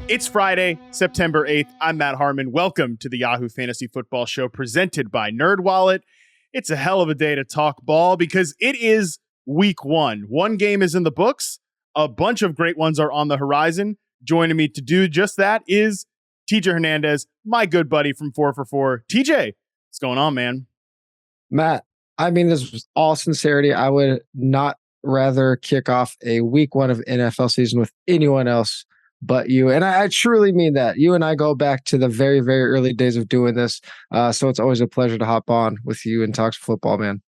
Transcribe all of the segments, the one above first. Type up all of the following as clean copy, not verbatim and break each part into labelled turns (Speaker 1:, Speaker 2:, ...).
Speaker 1: It's Friday, September 8th. I'm Matt Harmon. Welcome to the Yahoo Fantasy Football Show presented by NerdWallet. It's a hell of a day to talk ball because it is week one. One game is in the books. A bunch of great ones are on the horizon. Joining me to do just that is TJ Hernandez, my good buddy from 4 for 4. TJ, what's going on, man?
Speaker 2: Matt, I mean this with all sincerity. I would not rather kick off a week one of NFL season with anyone else but you. And I truly mean that. You and I go back to the very, very early days of doing this. So it's always a pleasure to hop on with you and talk football, man.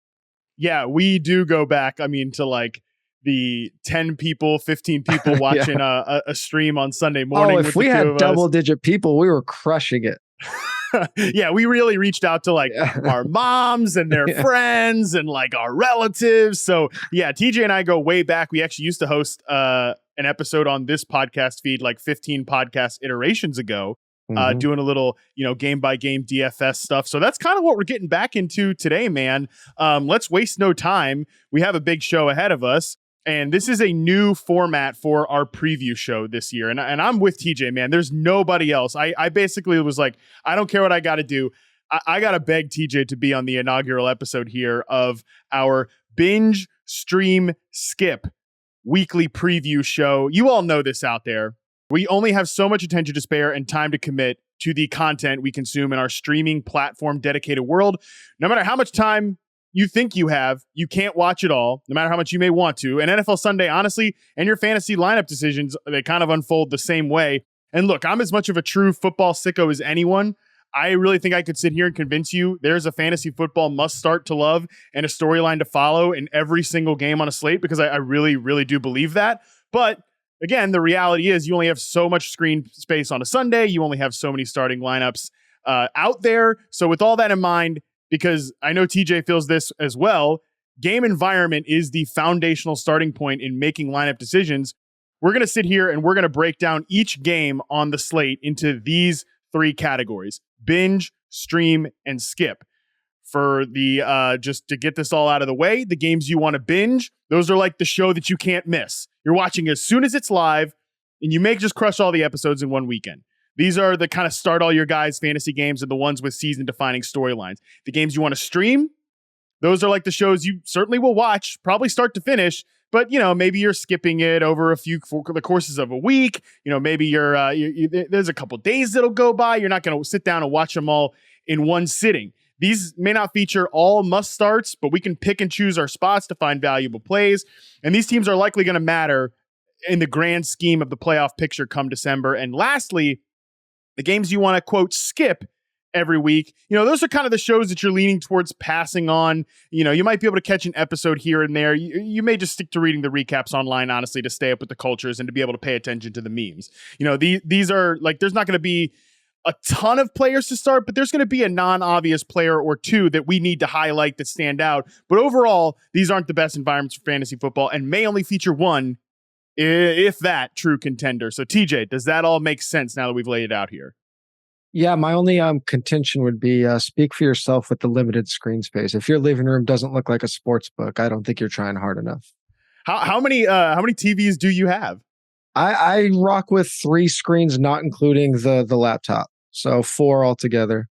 Speaker 1: Yeah, we do go back. I mean, to like the 10 people, 15 people watching a stream on Sunday morning.
Speaker 2: If we had double-digit people, we were crushing it.
Speaker 1: Yeah, we really reached out to like our moms and their friends and like our relatives. So yeah, TJ and I go way back. We actually used to host an episode on this podcast feed like 15 podcast iterations ago, doing a little, game by game DFS stuff. So that's kind of what we're getting back into today, man. Let's waste no time. We have a big show ahead of us. And this is a new format for our preview show this year. And I'm with TJ, man. There's nobody else. I basically was like, I don't care what I got to do. I got to beg TJ to be on the inaugural episode here of our Binge Stream Skip weekly preview show. You all know this out there. We only have so much attention to spare and time to commit to the content we consume in our streaming platform dedicated world. No matter how much time you think you have, you can't watch it all, no matter how much you may want to. And NFL Sunday, honestly, and your fantasy lineup decisions, they kind of unfold the same way. And look, I'm as much of a true football sicko as anyone. I really think I could sit here and convince you there's a fantasy football must start to love and a storyline to follow in every single game on a slate, because I really, really do believe that. But again, the reality is you only have so much screen space on a Sunday. You only have so many starting lineups out there. So with all that in mind, because I know TJ feels this as well, game environment is the foundational starting point in making lineup decisions. We're going to sit here and we're going to break down each game on the slate into these three categories: binge, stream, and skip. For the just to get this all out of the way, the games you want to binge, those are like the show that you can't miss. You're watching as soon as it's live, and you may just crush all the episodes in one weekend. These are the kind of start all your guys fantasy games and the ones with season defining storylines. The games you want to stream, those are like the shows you certainly will watch, probably start to finish, but maybe you're skipping it over the courses of a week. Maybe there's a couple days that'll go by. You're not going to sit down and watch them all in one sitting. These may not feature all must starts, but we can pick and choose our spots to find valuable plays. And these teams are likely going to matter in the grand scheme of the playoff picture come December. And lastly, the games you want to, quote, skip every week, those are kind of the shows that you're leaning towards passing on. You might be able to catch an episode here and there. You may just stick to reading the recaps online, honestly, to stay up with the cultures and to be able to pay attention to the memes. These are like, there's not going to be a ton of players to start, but there's going to be a non-obvious player or two that we need to highlight that stand out. But overall, these aren't the best environments for fantasy football and may only feature one, if that, true contender. So TJ, does that all make sense now that we've laid it out here?
Speaker 2: Yeah, my only contention would be speak for yourself with the limited screen space. If your living room doesn't look like a sports book, I don't think you're trying hard enough.
Speaker 1: How many TVs do you have?
Speaker 2: I rock with 3 screens, not including the laptop. So 4 altogether.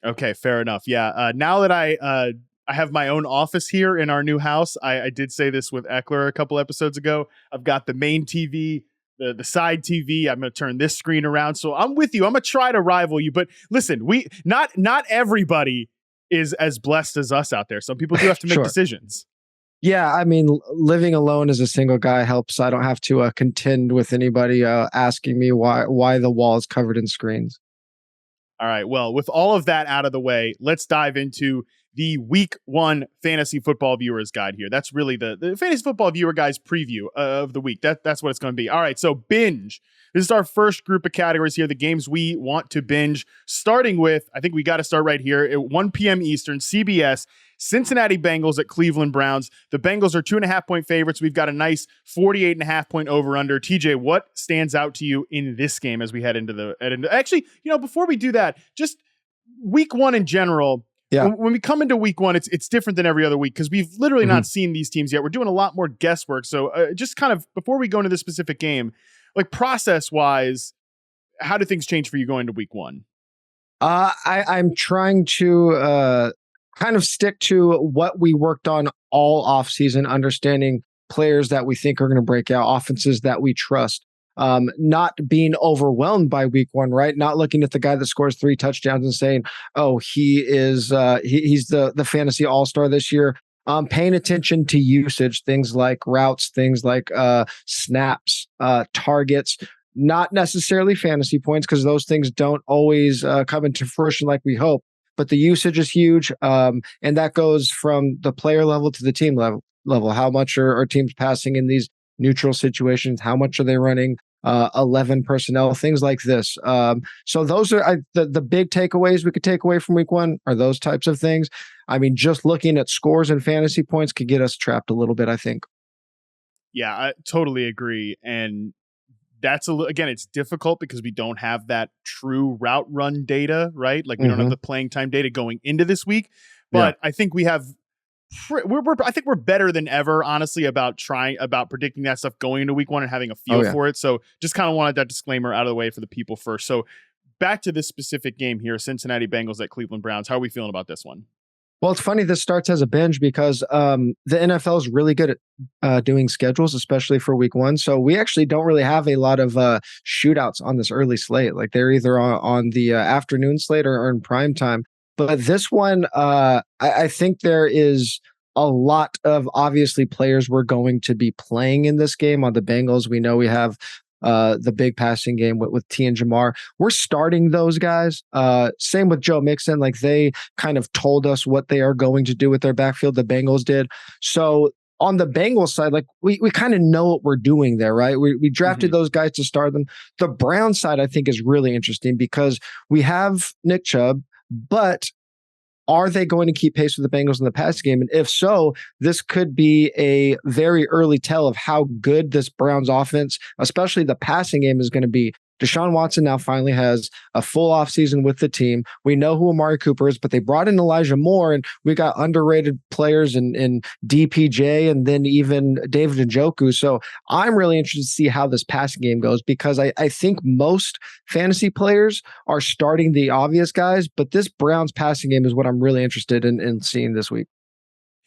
Speaker 1: Okay, fair enough. Yeah. Now that I have my own office here in our new house, I did say this with Eckler a couple episodes ago. I've got the main TV, the side TV. I'm going to turn this screen around. So I'm with you. I'm going to try to rival you. But listen, not everybody is as blessed as us out there. Some people do have to make decisions.
Speaker 2: Yeah, I mean, living alone as a single guy helps. I don't have to contend with anybody asking me why the wall is covered in screens.
Speaker 1: All right. Well, with all of that out of the way, let's dive into the week one fantasy football viewers guide here. That's really the fantasy football viewer guys preview of the week. That's what it's going to be. All right. So binge. This is our first group of categories here, the games we want to binge, starting with, I think we got to start right here at 1 p.m. Eastern, CBS, Cincinnati Bengals at Cleveland Browns. The Bengals are 2.5-point favorites. We've got a nice 48.5-point over-under. TJ, what stands out to you in this game as we head into actually, before we do that, just week one in general.
Speaker 2: Yeah.
Speaker 1: When we come into week one, it's different than every other week because we've literally not seen these teams yet. We're doing a lot more guesswork. So just kind of before we go into this specific game, like process-wise, how do things change for you going to week one?
Speaker 2: I'm trying to kind of stick to what we worked on all offseason, understanding players that we think are going to break out, offenses that we trust. Not being overwhelmed by week one, right? Not looking at the guy that scores 3 touchdowns and saying, "Oh, he's the fantasy all-star this year." Paying attention to usage, things like routes, things like snaps, targets, not necessarily fantasy points because those things don't always come into fruition like we hope. But the usage is huge, and that goes from the player level to the team level. How much are teams passing in these neutral situations? How much are they running 11 personnel? Things like this. So those are the big takeaways we could take away from week one are those types of things. I mean, just looking at scores and fantasy points could get us trapped a little bit, I think.
Speaker 1: Yeah, I totally agree. And that's again, it's difficult because we don't have that true route run data, right? Like we don't have the playing time data going into this week, but I think we have, I think we're better than ever, honestly, about predicting that stuff going into week one and having a feel for it. So just kind of wanted that disclaimer out of the way for the people first. So back to this specific game here, Cincinnati Bengals at Cleveland Browns. How are we feeling about this one?
Speaker 2: Well, it's funny this starts as a binge because the NFL is really good at doing schedules, especially for week one. So we actually don't really have a lot of shootouts on this early slate. Like they're either on the afternoon slate or in prime time. But this one, I think there is a lot of obviously players we're going to be playing in this game. On the Bengals, we know we have the big passing game with T and Jamar. We're starting those guys. Same with Joe Mixon. Like they kind of told us what they are going to do with their backfield. The Bengals did. So on the Bengals side, like we kind of know what we're doing there, right? We drafted those guys to start them. The Browns side, I think, is really interesting because we have Nick Chubb, but are they going to keep pace with the Bengals in the pass game? And if so, this could be a very early tell of how good this Browns offense, especially the passing game, is going to be. Deshaun Watson now finally has a full offseason with the team. We know who Amari Cooper is, but they brought in Elijah Moore, and we got underrated players in DPJ and then even David Njoku. So I'm really interested to see how this passing game goes because I think most fantasy players are starting the obvious guys, but this Browns passing game is what I'm really interested in seeing this week.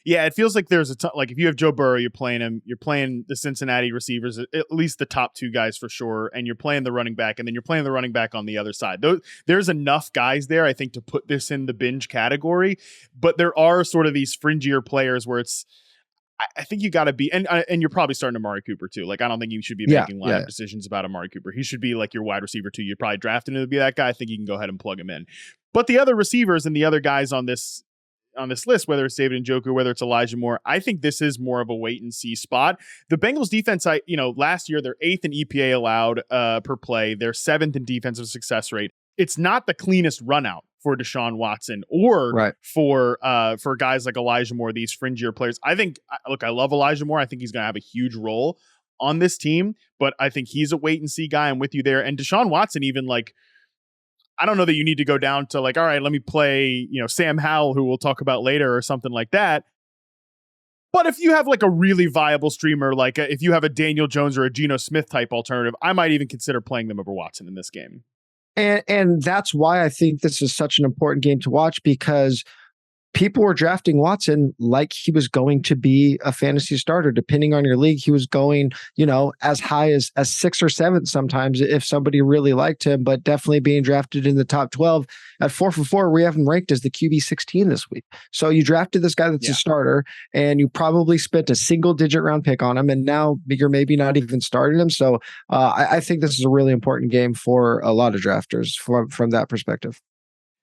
Speaker 1: Yeah, it feels like there's like if you have Joe Burrow, you're playing him, you're playing the Cincinnati receivers, at least the top 2 guys for sure, and you're playing the running back, and then you're playing the running back on the other side. There's enough guys there, I think, to put this in the binge category, but there are sort of these fringier players where it's, I think you got to be, and you're probably starting Amari Cooper too. Like I don't think you should be making lineup decisions about Amari Cooper. He should be like your wide receiver too. You're probably drafting him to be that guy. I think you can go ahead and plug him in. But the other receivers and the other guys on this list, whether it's David Njoku, whether it's Elijah Moore, I think this is more of a wait and see spot. The Bengals defense, last year they're 8th in EPA allowed per play. They're 7th in defensive success rate. It's not the cleanest run out for Deshaun Watson or for guys like Elijah Moore, these fringier players. I think, look, I love Elijah Moore. I think he's going to have a huge role on this team, but I think he's a wait and see guy. I'm with you there. And Deshaun Watson, even like, I don't know that you need to go down to like, all right, let me play, Sam Howell, who we'll talk about later or something like that. But if you have like a really viable streamer, like if you have a Daniel Jones or a Geno Smith type alternative, I might even consider playing them over Watson in this game.
Speaker 2: And that's why I think this is such an important game to watch because people were drafting Watson like he was going to be a fantasy starter. Depending on your league, he was going, as high as 6th or 7th sometimes if somebody really liked him, but definitely being drafted in the top 12. At 4 for 4, we have him ranked as the QB 16 this week. So you drafted this guy that's a starter, and you probably spent a single-digit round pick on him, and now you're maybe not even starting him. So I think this is a really important game for a lot of drafters from that perspective.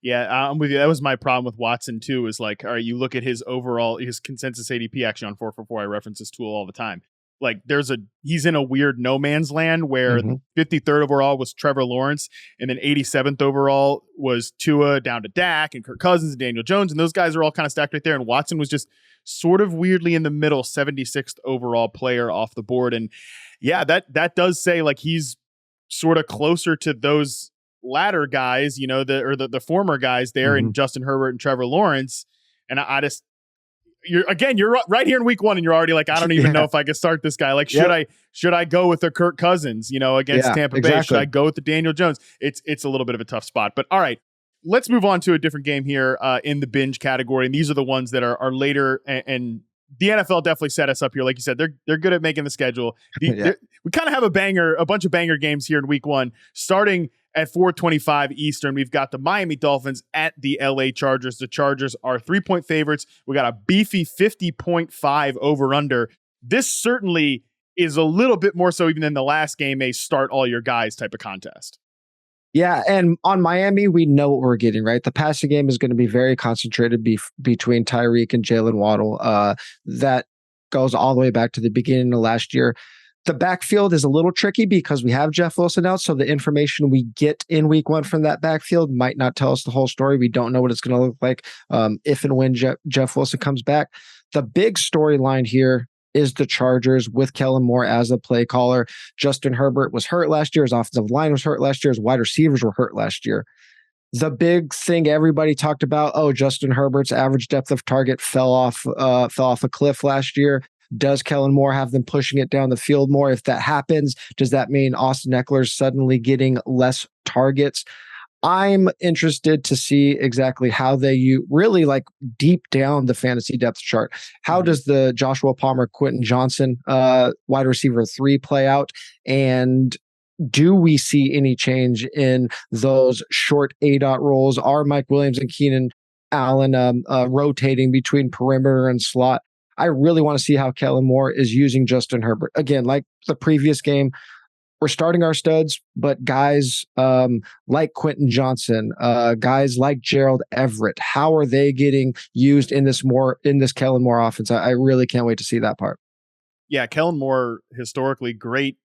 Speaker 1: Yeah, I'm with you. That was my problem with Watson too. Is like, all right, you look at his consensus ADP actually on 4for4. I reference this tool all the time. Like, he's in a weird no man's land where 53rd overall was Trevor Lawrence, and then 87th overall was Tua, down to Dak and Kirk Cousins and Daniel Jones, and those guys are all kind of stacked right there. And Watson was just sort of weirdly in the middle, 76th overall player off the board. And yeah, that does say like he's sort of closer to those latter guys, the former guys there, and Justin Herbert and Trevor Lawrence. And I just, you're right here in week one, and you're already like, I don't even know if I can start this guy. Like, should I go with the Kirk Cousins, against Tampa Bay? Should I go with the Daniel Jones? It's a little bit of a tough spot. But all right, let's move on to a different game here in the binge category. And these are the ones that are later, and the NFL definitely set us up here. Like you said, they're good at making the schedule. We kind of have a bunch of banger games here in week one, starting at 4:25 Eastern. We've got the Miami Dolphins at the LA Chargers. The Chargers are 3-point favorites. We got a beefy 50.5 over under. This certainly is a little bit more so even than the last game, a start all your guys type of contest.
Speaker 2: Yeah, and on Miami, we know what we're getting, right? The passing game is going to be very concentrated between Tyreek and Jalen Waddle. That goes all the way back to the beginning of last year. The backfield is a little tricky because we have Jeff Wilson out, so the information we get in week one from that backfield might not tell us the whole story. We don't know what it's going to look like if and when Jeff Wilson comes back. The big storyline here is the Chargers with Kellen Moore as a play caller. Justin Herbert was hurt last year. His offensive line was hurt last year. His wide receivers were hurt last year. The big thing everybody talked about, Justin Herbert's average depth of target fell off a cliff last year. Does Kellen Moore have them pushing it down the field more? If that happens, does that mean Austin Eckler's suddenly getting less targets? I'm interested to see exactly how they really like deep down the fantasy depth chart. How does the Joshua Palmer, Quentin Johnson, wide receiver 3 play out? And do we see any change in those short A-dot roles? Are Mike Williams and Keenan Allen rotating between perimeter and slot? I really want to see how Kellen Moore is using Justin Herbert. Again, like the previous game, we're starting our studs, but guys like Quentin Johnson, guys like Gerald Everett, how are they getting used in this Kellen Moore offense? I really can't wait to see that part.
Speaker 1: Yeah, Kellen Moore, historically great.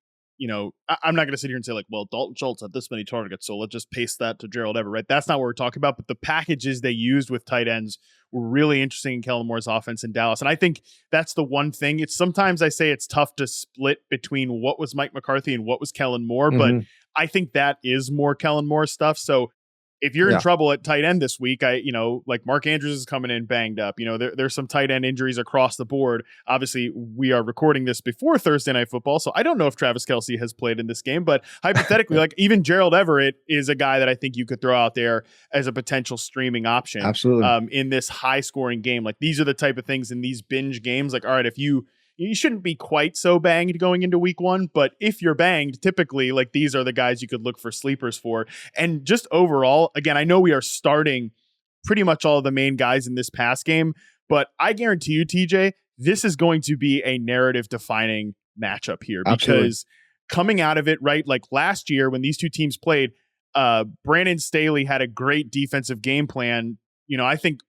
Speaker 1: I'm not going to sit here and say like, well, Dalton Schultz had this many targets, so let's just paste that to Gerald Everett, right? That's not what we're talking about, but the packages they used with tight ends were really interesting in Kellen Moore's offense in Dallas. And I think that's the one thing. It's sometimes I say it's tough to split between what was Mike McCarthy and what was Kellen Moore, but I think that is more Kellen Moore stuff. So if you're in trouble at tight end this week, like Mark Andrews is coming in banged up. There's some tight end injuries across the board. Obviously, we are recording this before Thursday Night Football, so I don't know if Travis Kelce has played in this game, but hypothetically, like even Gerald Everett is a guy that I think you could throw out there as a potential streaming option.
Speaker 2: Absolutely.
Speaker 1: In this high scoring game. Like these are the type of things in these binge games. Like, all right, if you shouldn't be quite so banged going into week one, but if you're banged, typically like these are the guys you could look for sleepers for. And just overall, again, I know we are starting pretty much all of the main guys in this pass game, but I guarantee you, TJ, this is going to be a narrative defining matchup here because coming out of it, right? Like last year when these two teams played, Brandon Staley had a great defensive game plan. I think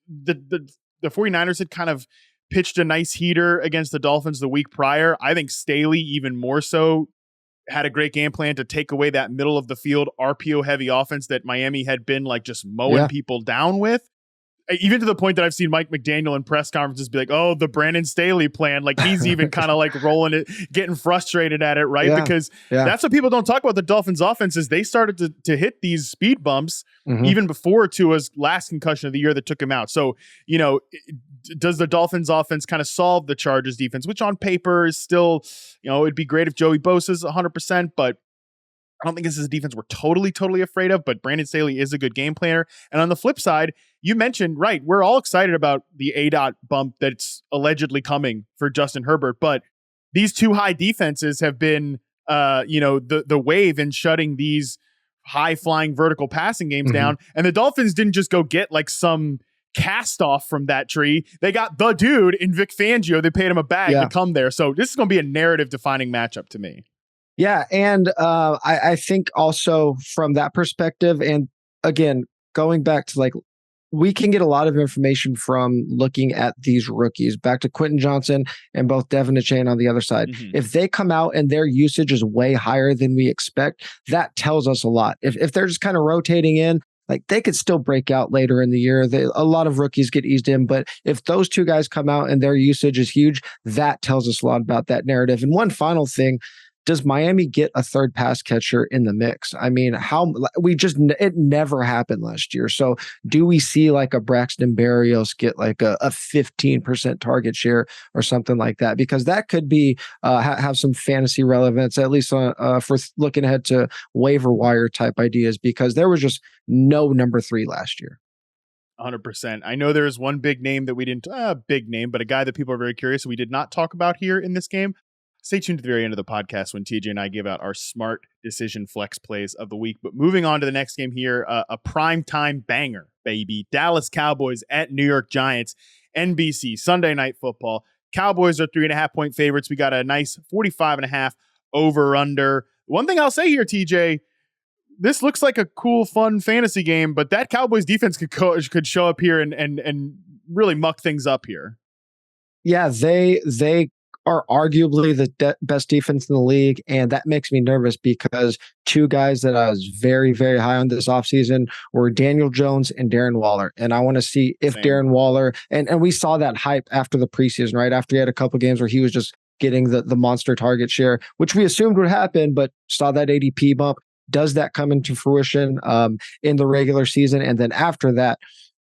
Speaker 1: the 49ers had kind of pitched a nice heater against the Dolphins the week prior. I think Staley, even more so, had a great game plan to take away that middle of the field RPO heavy offense that Miami had been like just mowing people down with. Even to the point that I've seen Mike McDaniel in press conferences be like, oh, the Brandon Staley plan. Like he's even kind of like rolling it, getting frustrated at it, right? Because that's what people don't talk about the Dolphins offense is they started to hit these speed bumps even before Tua's last concussion of the year that took him out. So, does the Dolphins offense kind of solve the Chargers defense, which on paper is still, it'd be great if Joey Bosa's 100%, but I don't think this is a defense we're totally afraid of, but Brandon Staley is a good game planner. And on the flip side, you mentioned, right, we're all excited about the A-dot bump that's allegedly coming for Justin Herbert, but these two high defenses have been, the wave in shutting these high-flying vertical passing games down. And the Dolphins didn't just go get like some cast off from that tree. They got the dude in Vic Fangio. They paid him a bag to come there. So this is going to be a narrative-defining matchup to me.
Speaker 2: Yeah, and I think also from that perspective, and again, going back to like, we can get a lot of information from looking at these rookies, back to Quentin Johnson and both Devin Achane on the other side. If they come out and their usage is way higher than we expect, that tells us a lot. If they're just kind of rotating in, like they could still break out later in the year. A lot of rookies get eased in, but if those two guys come out and their usage is huge, that tells us a lot about that narrative. And one final thing, does Miami get a third pass catcher in the mix? I mean, it never happened last year. So do we see like a Braxton Berrios get like a 15% target share or something like that? Because that could be have some fantasy relevance, at least for looking ahead to waiver wire type ideas, because there was just no number 3 last year.
Speaker 1: 100%. I know there's one big name that we didn't, big name, but a guy that people are very curious we did not talk about here in this game. Stay tuned to the very end of the podcast when TJ and I give out our smart decision flex plays of the week. But moving on to the next game here, a primetime banger, baby. Dallas Cowboys at New York Giants, NBC, Sunday Night Football. Cowboys are 3.5-point favorites. We got a nice 45.5 over under. One thing I'll say here, TJ, this looks like a cool, fun fantasy game, but that Cowboys defense could show up here and really muck things up here.
Speaker 2: Yeah, they are arguably the best defense in the league, and that makes me nervous because two guys that I was very, very high on this offseason were Daniel Jones and Darren Waller, and I want to see if Darren Waller, and we saw that hype after the preseason, right? After he had a couple games where he was just getting the monster target share, which we assumed would happen, but saw that ADP bump. Does that come into fruition in the regular season? And then after that,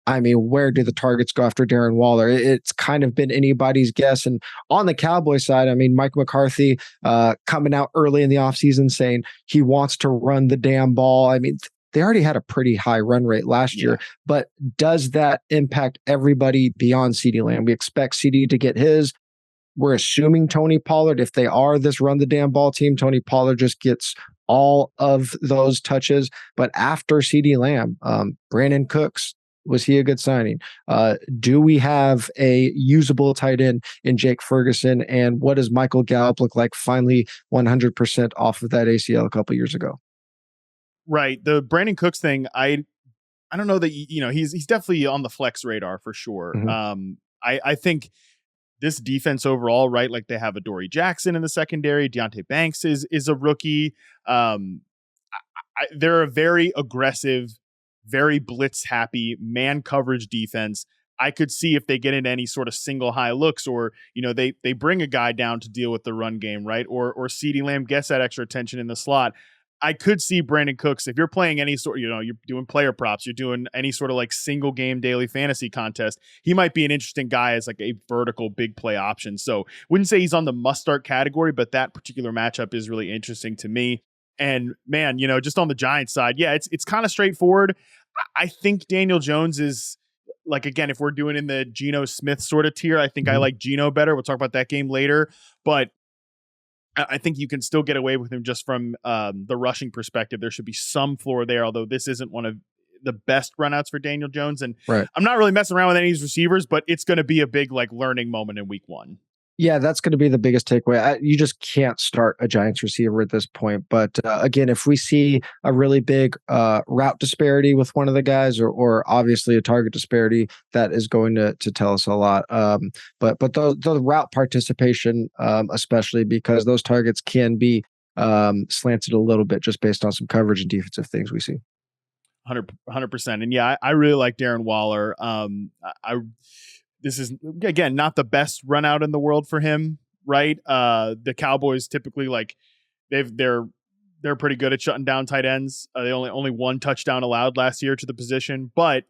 Speaker 2: I mean, where do the targets go after Darren Waller? It's kind of been anybody's guess. And on the Cowboys side, I mean, Mike McCarthy coming out early in the offseason saying he wants to run the damn ball. I mean, they already had a pretty high run rate last year, but does that impact everybody beyond CeeDee Lamb? We expect CeeDee to get his. We're assuming Tony Pollard, if they are this run the damn ball team, Tony Pollard just gets all of those touches. But after CeeDee Lamb, Brandon Cooks, was he a good signing? Do we have a usable tight end in Jake Ferguson? And what does Michael Gallup look like finally 100% off of that ACL a couple years ago?
Speaker 1: Right. The Brandon Cooks thing, I don't know that, he's definitely on the flex radar for sure. Mm-hmm. I think this defense overall, right? Like they have Adoree Jackson in the secondary. Deonte Banks is a rookie. They're a very aggressive, very blitz happy man coverage defense. I could see if they get into any sort of single high looks or, they bring a guy down to deal with the run game, right? Or CeeDee Lamb gets that extra attention in the slot. I could see Brandon Cooks, if you're playing any sort, you're doing player props, you're doing any sort of like single game daily fantasy contest, he might be an interesting guy as like a vertical big play option. So wouldn't say he's on the must start category, but that particular matchup is really interesting to me. And man, just on the Giants side, yeah, it's kind of straightforward. I think Daniel Jones is like, again, if we're doing in the Geno Smith sort of tier, I think I like Geno better. We'll talk about that game later, but I think you can still get away with him just from the rushing perspective. There should be some floor there, although this isn't one of the best runouts for Daniel Jones. And I'm not really messing around with any of these receivers, but it's going to be a big like learning moment in week 1.
Speaker 2: Yeah, that's going to be the biggest takeaway. You just can't start a Giants receiver at this point. But again, if we see a really big route disparity with one of the guys, or obviously a target disparity, that is going to tell us a lot. But the route participation, especially because those targets can be slanted a little bit just based on some coverage and defensive things we see.
Speaker 1: 100%. And yeah, I really like Darren Waller. This is, again, not the best run out in the world for him, right? The Cowboys typically they're pretty good at shutting down tight ends. They only one touchdown allowed last year to the position, but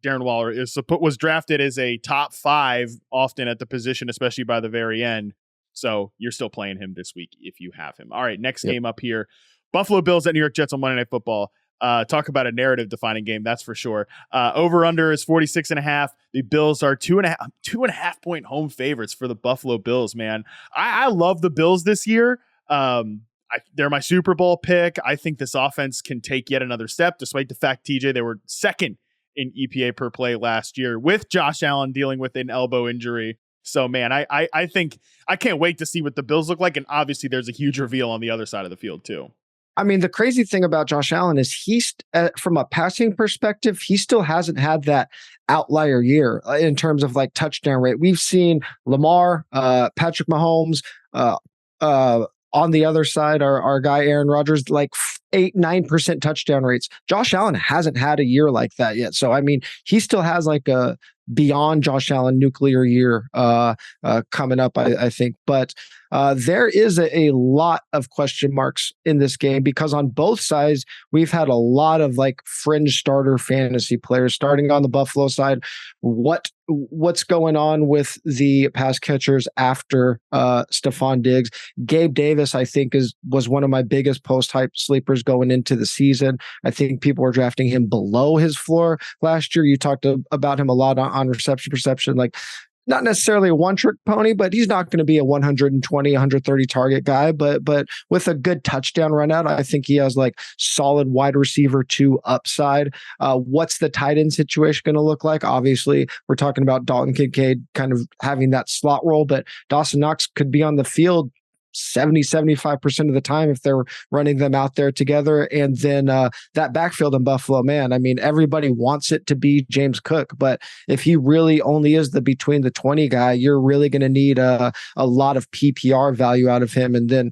Speaker 1: Darren Waller was drafted as a top 5 often at the position, especially by the very end. So you're still playing him this week if you have him. All right, next game up here. Buffalo Bills at New York Jets on Monday Night Football. Talk about a narrative defining game, that's for sure. Over under is 46.5. The Bills are 2.5 point home favorites for the Buffalo Bills, man. I love the Bills this year. They're my Super Bowl pick. I think this offense can take yet another step, despite the fact, TJ, they were second in EPA per play last year with Josh Allen dealing with an elbow injury. So, man, I think I can't wait to see what the Bills look like. And obviously there's a huge reveal on the other side of the field too.
Speaker 2: I mean, the crazy thing about Josh Allen is he's from a passing perspective, he still hasn't had that outlier year in terms of like touchdown rate. We've seen Lamar, Patrick Mahomes, on the other side, our guy Aaron Rodgers, like 8-9% touchdown rates. Josh Allen hasn't had a year like that yet. So I mean, he still has like a beyond Josh Allen nuclear year coming up, I think. But there is a lot of question marks in this game because on both sides, we've had a lot of like fringe starter fantasy players. Starting on the Buffalo side, what's going on with the pass catchers after Stephon Diggs? Gabe Davis, I think, was one of my biggest post-hype sleepers going into the season. I think people were drafting him below his floor last year. You talked about him a lot on reception perception, like not necessarily a one-trick pony, but he's not going to be a 120, 130 target guy. But with a good touchdown run out, I think he has like solid wide receiver 2 upside. What's the tight end situation going to look like? Obviously, we're talking about Dalton Kincaid kind of having that slot role, but Dawson Knox could be on the field 75% of the time if they're running them out there together. And then that backfield in Buffalo, man, I mean, everybody wants it to be James Cook, but if he really only is the between the 20 guy, you're really going to need a lot of PPR value out of him. And then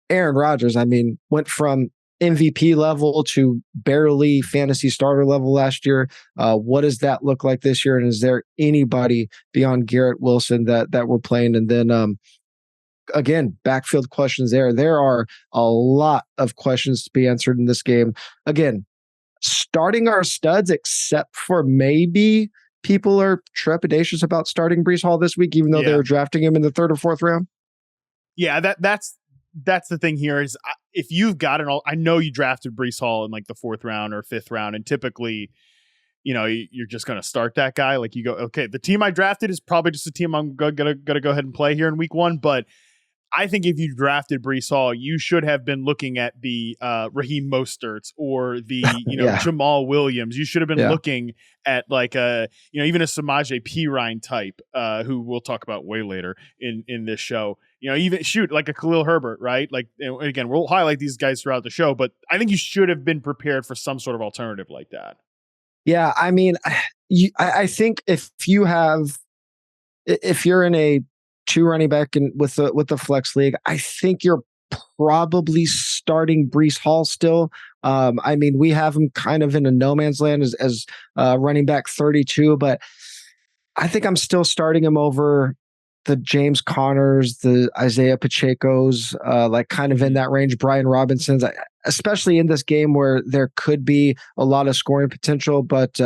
Speaker 2: Aaron Rodgers, I mean, went from MVP level to barely fantasy starter level last year. What does that look like this year? And is there anybody beyond Garrett Wilson that we're playing? And then again, backfield questions there. There are a lot of questions to be answered in this game. Again, starting our studs, except for maybe people are trepidatious about starting Breece Hall this week, even though they were drafting him in the 3rd or 4th round.
Speaker 1: Yeah, that's the thing here is if you've got I know you drafted Breece Hall in like the 4th round or 5th round, and typically, you know, you're just going to start that guy. Like you go, okay, the team I drafted is probably just a team I'm going to go ahead and play here in week 1, but I think if you drafted Breece Hall, you should have been looking at the Raheem Mosterts or the Jamal Williams. You should have been looking at like even a Samaje Perine type, who we'll talk about way later in this show. You know, even like a Khalil Herbert, right? Like, and again, we'll highlight these guys throughout the show, but I think you should have been prepared for some sort of alternative like that.
Speaker 2: Yeah, I mean, I think if you're in a 2 running back and with the flex league, I think you're probably starting Breece Hall still. I mean, we have him kind of in a no man's land as running back 32, but I think I'm still starting him over the James Connors, the Isaiah Pacheco's, like kind of in that range, Brian Robinson's, especially in this game where there could be a lot of scoring potential, but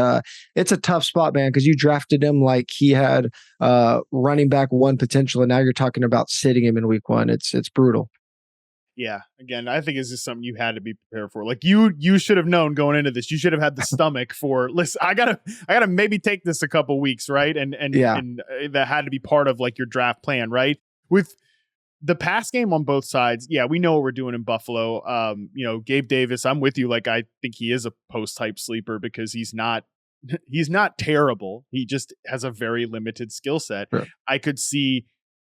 Speaker 2: it's a tough spot, man, because you drafted him like he had running back 1 potential, and now you're talking about sitting him in week 1. It's brutal.
Speaker 1: Yeah, again, I think it's just something you had to be prepared for. Like you should have known going into this. You should have had the stomach for. Listen, I gotta maybe take this a couple weeks, right? And that had to be part of like your draft plan, right? With the pass game on both sides, yeah, we know what we're doing in Buffalo. Gabe Davis, I'm with you. Like I think he is a post type sleeper because he's not terrible. He just has a very limited skill set. Sure. I could see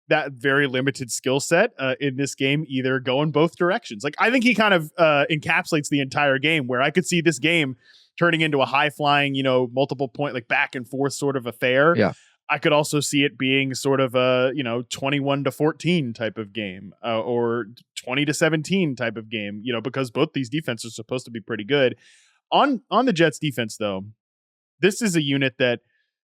Speaker 1: that very limited skill set in this game either going both directions. Like I think he kind of encapsulates the entire game, where I could see this game turning into a high flying, multiple point, like back and forth sort of affair.
Speaker 2: Yeah.
Speaker 1: I could also see it being sort of a, 21-14 type of game or 20-17 type of game, because both these defenses are supposed to be pretty good. On the Jets defense, though, this is a unit that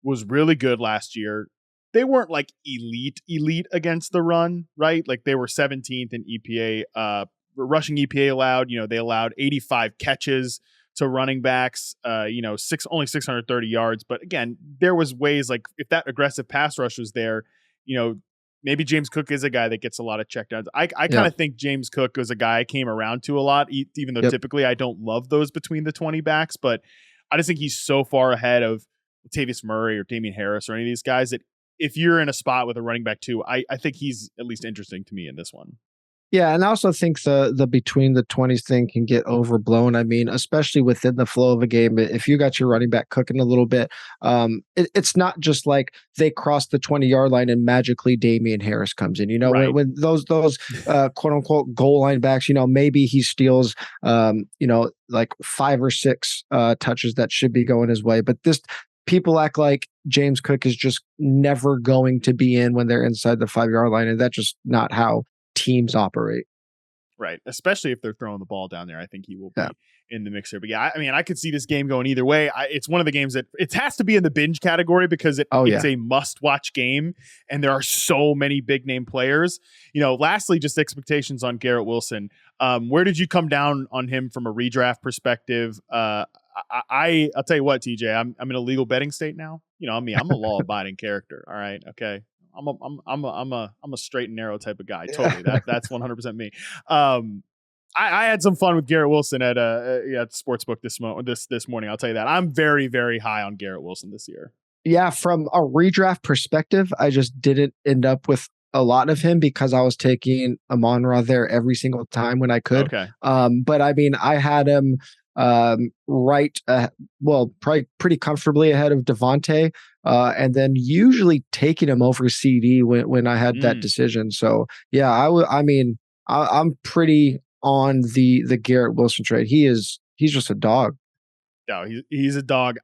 Speaker 1: was really good last year. They weren't like elite against the run, right? Like they were 17th in EPA, rushing EPA allowed. They allowed 85 catches to running backs, only 630 yards. But again, there was ways like if that aggressive pass rush was there, maybe James Cook is a guy that gets a lot of checkdowns. I kind of think James Cook was a guy I came around to a lot, even though typically I don't love those between the 20 backs. But I just think he's so far ahead of Latavius Murray or Damian Harris or any of these guys that if you're in a spot with a running back too, I think he's at least interesting to me in this one.
Speaker 2: Yeah, and I also think the between the 20s thing can get overblown. I mean, especially within the flow of a game, if you got your running back cooking a little bit, it's not just like they cross the 20-yard line and magically Damian Harris comes in. Right. when those quote unquote goal line backs, maybe he steals, like 5 or 6 touches that should be going his way, but people act like James Cook is just never going to be in when they're inside the 5-yard line, and that's just not how teams operate.
Speaker 1: Right. Especially if they're throwing the ball down there. I think he will be
Speaker 2: Yeah.
Speaker 1: in the mixer. But yeah, I mean, I could see this game going either way. It's one of the games that it has to be in the binge category because it's a must watch game. And there are so many big name players. Lastly, just expectations on Garrett Wilson. Where did you come down on him from a redraft perspective? I'll tell you what, TJ, I'm in a legal betting state now. I'm a law abiding character. All right. Okay. I'm a straight and narrow type of guy. Totally. That's 100% me. I had some fun with Garrett Wilson at Sportsbook this morning. I'll tell you that. I'm very, very high on Garrett Wilson this year.
Speaker 2: Yeah, from a redraft perspective, I just didn't end up with a lot of him because I was taking Amon-Ra there every single time when I could.
Speaker 1: Okay.
Speaker 2: But I mean, I had him probably pretty comfortably ahead of Devontae, and then usually taking him over CD when I had that decision. So yeah, I'm pretty on the Garrett Wilson trade. He's just a dog.
Speaker 1: No, he's a dog.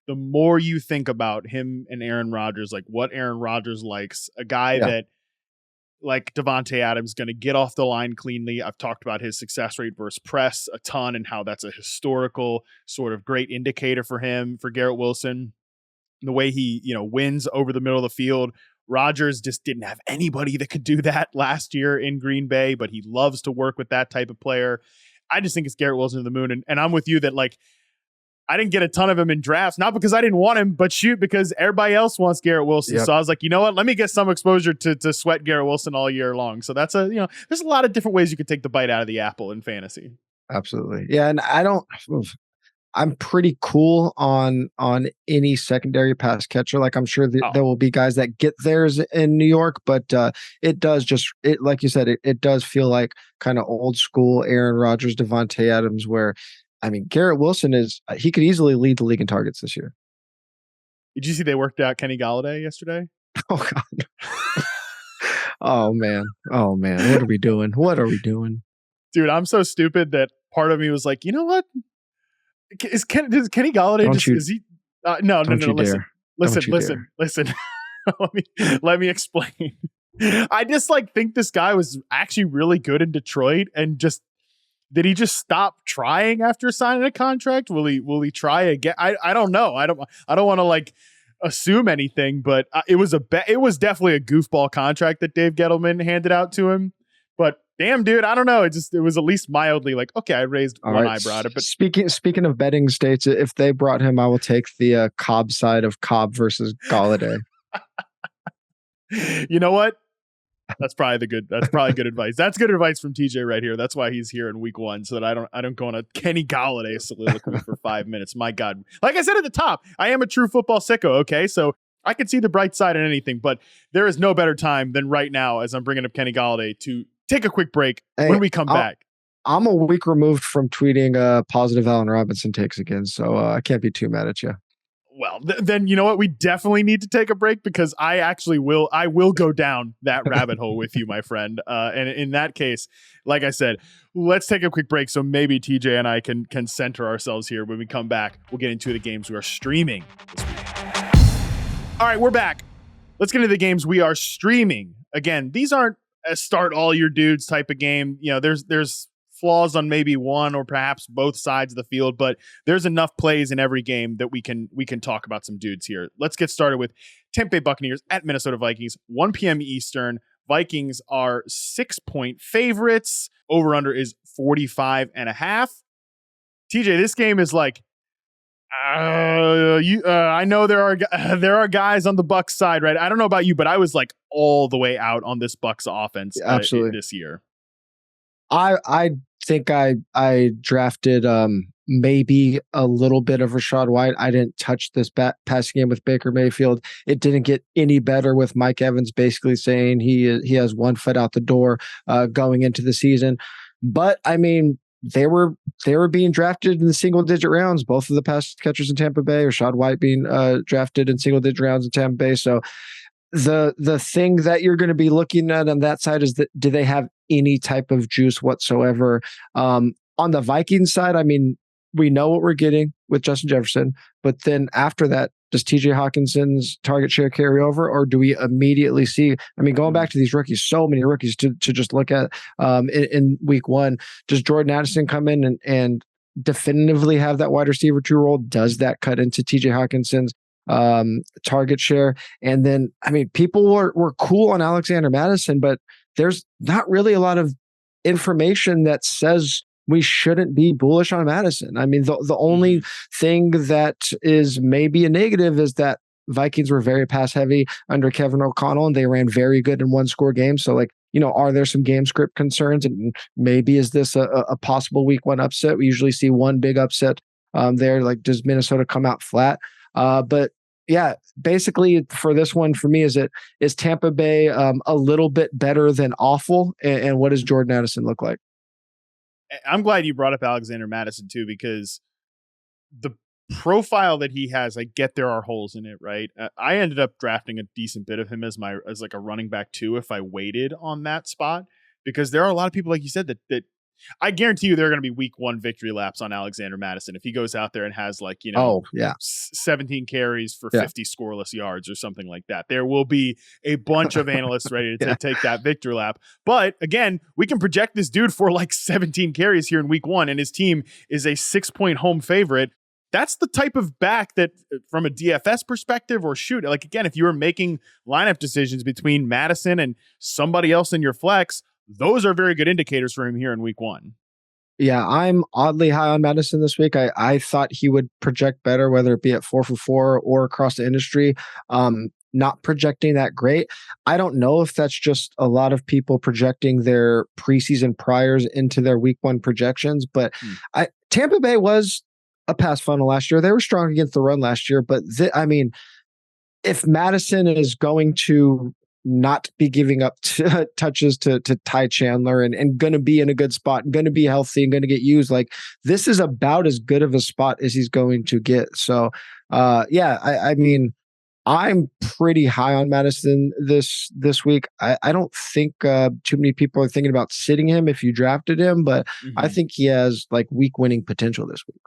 Speaker 1: The more you think about him and Aaron Rodgers, like what Aaron Rodgers likes, a guy that like Devontae Adams going to get off the line cleanly. I've talked about his success rate versus press a ton and how that's a historical sort of great indicator for him, for Garrett Wilson. The way he, wins over the middle of the field. Rodgers just didn't have anybody that could do that last year in Green Bay, but he loves to work with that type of player. I just think it's Garrett Wilson to the moon. And I'm with you that like, I didn't get a ton of him in drafts, not because I didn't want him, but because everybody else wants Garrett Wilson. Yep. So I was like, you know what? Let me get some exposure to sweat Garrett Wilson all year long. So that's there's a lot of different ways you could take the bite out of the apple in fantasy.
Speaker 2: Absolutely. Yeah. And I'm pretty cool on any secondary pass catcher. Like I'm sure there will be guys that get theirs in New York, but it does like you said, it does feel like kind of old school Aaron Rodgers, Devontae Adams, where I mean, Garrett Wilson he could easily lead the league in targets this year.
Speaker 1: Did you see they worked out Kenny Golladay yesterday?
Speaker 2: Oh God. Oh man. What are we doing? Dude,
Speaker 1: I'm so stupid that part of me was like, you know what? Does Kenny Golladay is he? No. Listen. let me explain. I just think this guy was actually really good in Detroit, and did he just stop trying after signing a contract? Will he try again? I don't know. I don't want to assume anything, but it was definitely a goofball contract that Dave Gettleman handed out to him. But damn, dude, I don't know. It was at least mildly okay. I raised one eyebrow at it. But
Speaker 2: speaking of betting states, if they brought him, I will take the Cobb side of Cobb versus Golladay.
Speaker 1: You know what? That's probably good advice. That's good advice from TJ right here. That's why he's here in week 1, so that I don't go on a Kenny Golladay soliloquy for 5 minutes. My God, like I said at the top, I am a true football sicko. Okay, so I can see the bright side in anything, but there is no better time than right now as I'm bringing up Kenny Golladay to take a quick break. When we come back.
Speaker 2: I'm a week removed from tweeting positive Allen Robinson takes again, so I can't be too mad at you.
Speaker 1: Well, then you know what? We definitely need to take a break because I will go down that rabbit hole with you, my friend. And in that case, like I said, let's take a quick break so maybe TJ and I can center ourselves here. When we come back, we'll get into the games we are streaming this week. All right, we're back. Let's get into the games we are streaming. Again, these aren't a start all your dudes type of game. There's flaws on maybe one or perhaps both sides of the field, but there's enough plays in every game that we can talk about some dudes here. Let's get started with Tampa Bay Buccaneers at Minnesota Vikings, 1 p.m. Eastern. Vikings are 6-point favorites. Over under is 45.5. TJ, this game is I know there are guys on the Bucs side, right? I don't know about you, but I was all the way out on this Bucs offense this year.
Speaker 2: I think I drafted maybe a little bit of Rachaad White. I didn't touch this passing game with Baker Mayfield. It didn't get any better with Mike Evans basically saying he has 1 foot out the door going into the season. But I mean, they were being drafted in the single-digit rounds. Both of the pass catchers in Tampa Bay, Rachaad White being drafted in single-digit rounds in Tampa Bay. So the thing that you're going to be looking at on that side is that do they have any type of juice whatsoever? On the Vikings side, I mean, we know what we're getting with Justin Jefferson, but then after that, does TJ Hawkinson's target share carry over, or do we immediately see, I mean, going back to these rookies, so many rookies to just look at in week one, does Jordan Addison come in and definitively have that wide receiver 2 role? Does that cut into TJ Hawkinson's target share? And then, I mean, people were cool on Alexander Mattison, but there's not really a lot of information that says we shouldn't be bullish on Madison. I mean, the only thing that is maybe a negative is that Vikings were very pass heavy under Kevin O'Connell, and they ran very good in 1-score games. So, like, you know, are there some game script concerns? And maybe is this a possible week 1 upset? We usually see one big upset there. Like, does Minnesota come out flat? But yeah, basically for this one, for me, is Tampa Bay a little bit better than awful? And what does Jordan Addison look like?
Speaker 1: I'm glad you brought up Alexander Mattison too, because the profile that he has, I get there are holes in it, right? I ended up drafting a decent bit of him as like a running back too, if I waited on that spot, because there are a lot of people, like you said, that I guarantee you there are going to be week 1 victory laps on Alexander Mattison if he goes out there and has, like, 17 carries for 50 scoreless yards or something like that. There will be a bunch of analysts ready to take that victory lap. But again, we can project this dude for like 17 carries here in week 1, and his team is a 6-point home favorite. That's the type of back that, from a DFS perspective, or shoot, like, again, if you were making lineup decisions between Madison and somebody else in your flex, those are very good indicators for him here in week 1.
Speaker 2: Yeah, I'm oddly high on Madison this week. I thought he would project better, whether it be at 4 for 4 or across the industry. Not projecting that great. I don't know if that's just a lot of people projecting their preseason priors into their week 1 projections, but Tampa Bay was a pass funnel last year. They were strong against the run last year, but I mean, if Madison is going to not be giving up touches to Ty Chandler and going to be in a good spot and going to be healthy and going to get used, like, this is about as good of a spot as he's going to get. So, I mean, I'm pretty high on Madison this week. I don't think too many people are thinking about sitting him if you drafted him, but I think he has like week winning potential this week.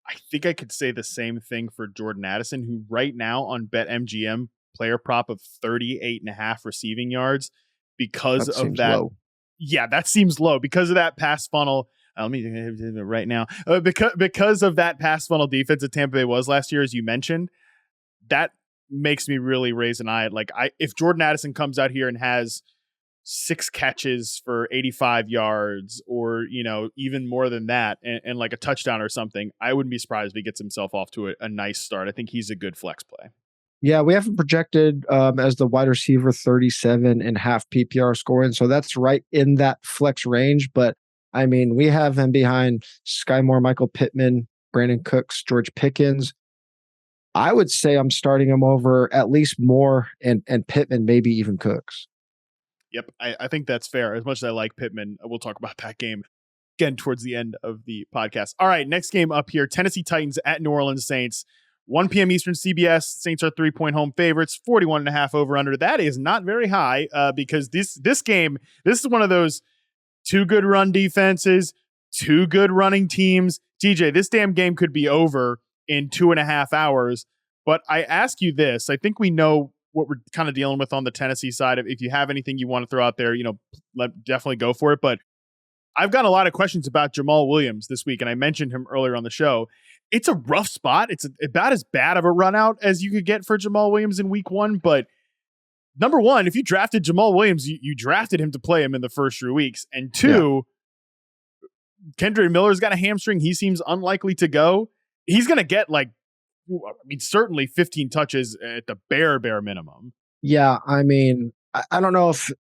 Speaker 1: I think I could say the same thing for Jordan Addison, who right now on BetMGM player prop of 38.5 receiving yards because of that.
Speaker 2: Low.
Speaker 1: Yeah, that seems low because of that pass funnel. Let me right now, because of that pass funnel defense that Tampa Bay was last year, as you mentioned. That makes me really raise an eye at, like, if Jordan Addison comes out here and has 6 catches for 85 yards or, even more than that and like a touchdown or something, I wouldn't be surprised if he gets himself off to a nice start. I think he's a good flex play.
Speaker 2: Yeah, we have him projected as the wide receiver 37.5 PPR scoring. So that's right in that flex range. But I mean, we have him behind Sky Moore, Michael Pittman, Brandon Cooks, George Pickens. I would say I'm starting him over at least Moore and Pittman, maybe even Cooks.
Speaker 1: Yep, I think that's fair. As much as I like Pittman, we'll talk about that game again towards the end of the podcast. All right, next game up here, Tennessee Titans at New Orleans Saints. 1 p.m. Eastern, CBS. Saints are 3-point home favorites, 41.5 over under. That is not very high because this game, this is one of those 2 good run defenses, 2 good running teams. TJ, this damn game could be over in 2.5 hours. But I ask you this, I think we know what we're kind of dealing with on the Tennessee side. If you have anything you want to throw out there, definitely go for it. But I've got a lot of questions about Jamal Williams this week, and I mentioned him earlier on the show. It's a rough spot. It's about as bad of a run out as you could get for Jamal Williams in week 1. But number one, if you drafted Jamal Williams, you drafted him to play him in the first 3 weeks. And 2, Kendrick Miller's got a hamstring. He seems unlikely to go. He's going to get certainly 15 touches at the bare minimum. Yeah, I mean, I don't know if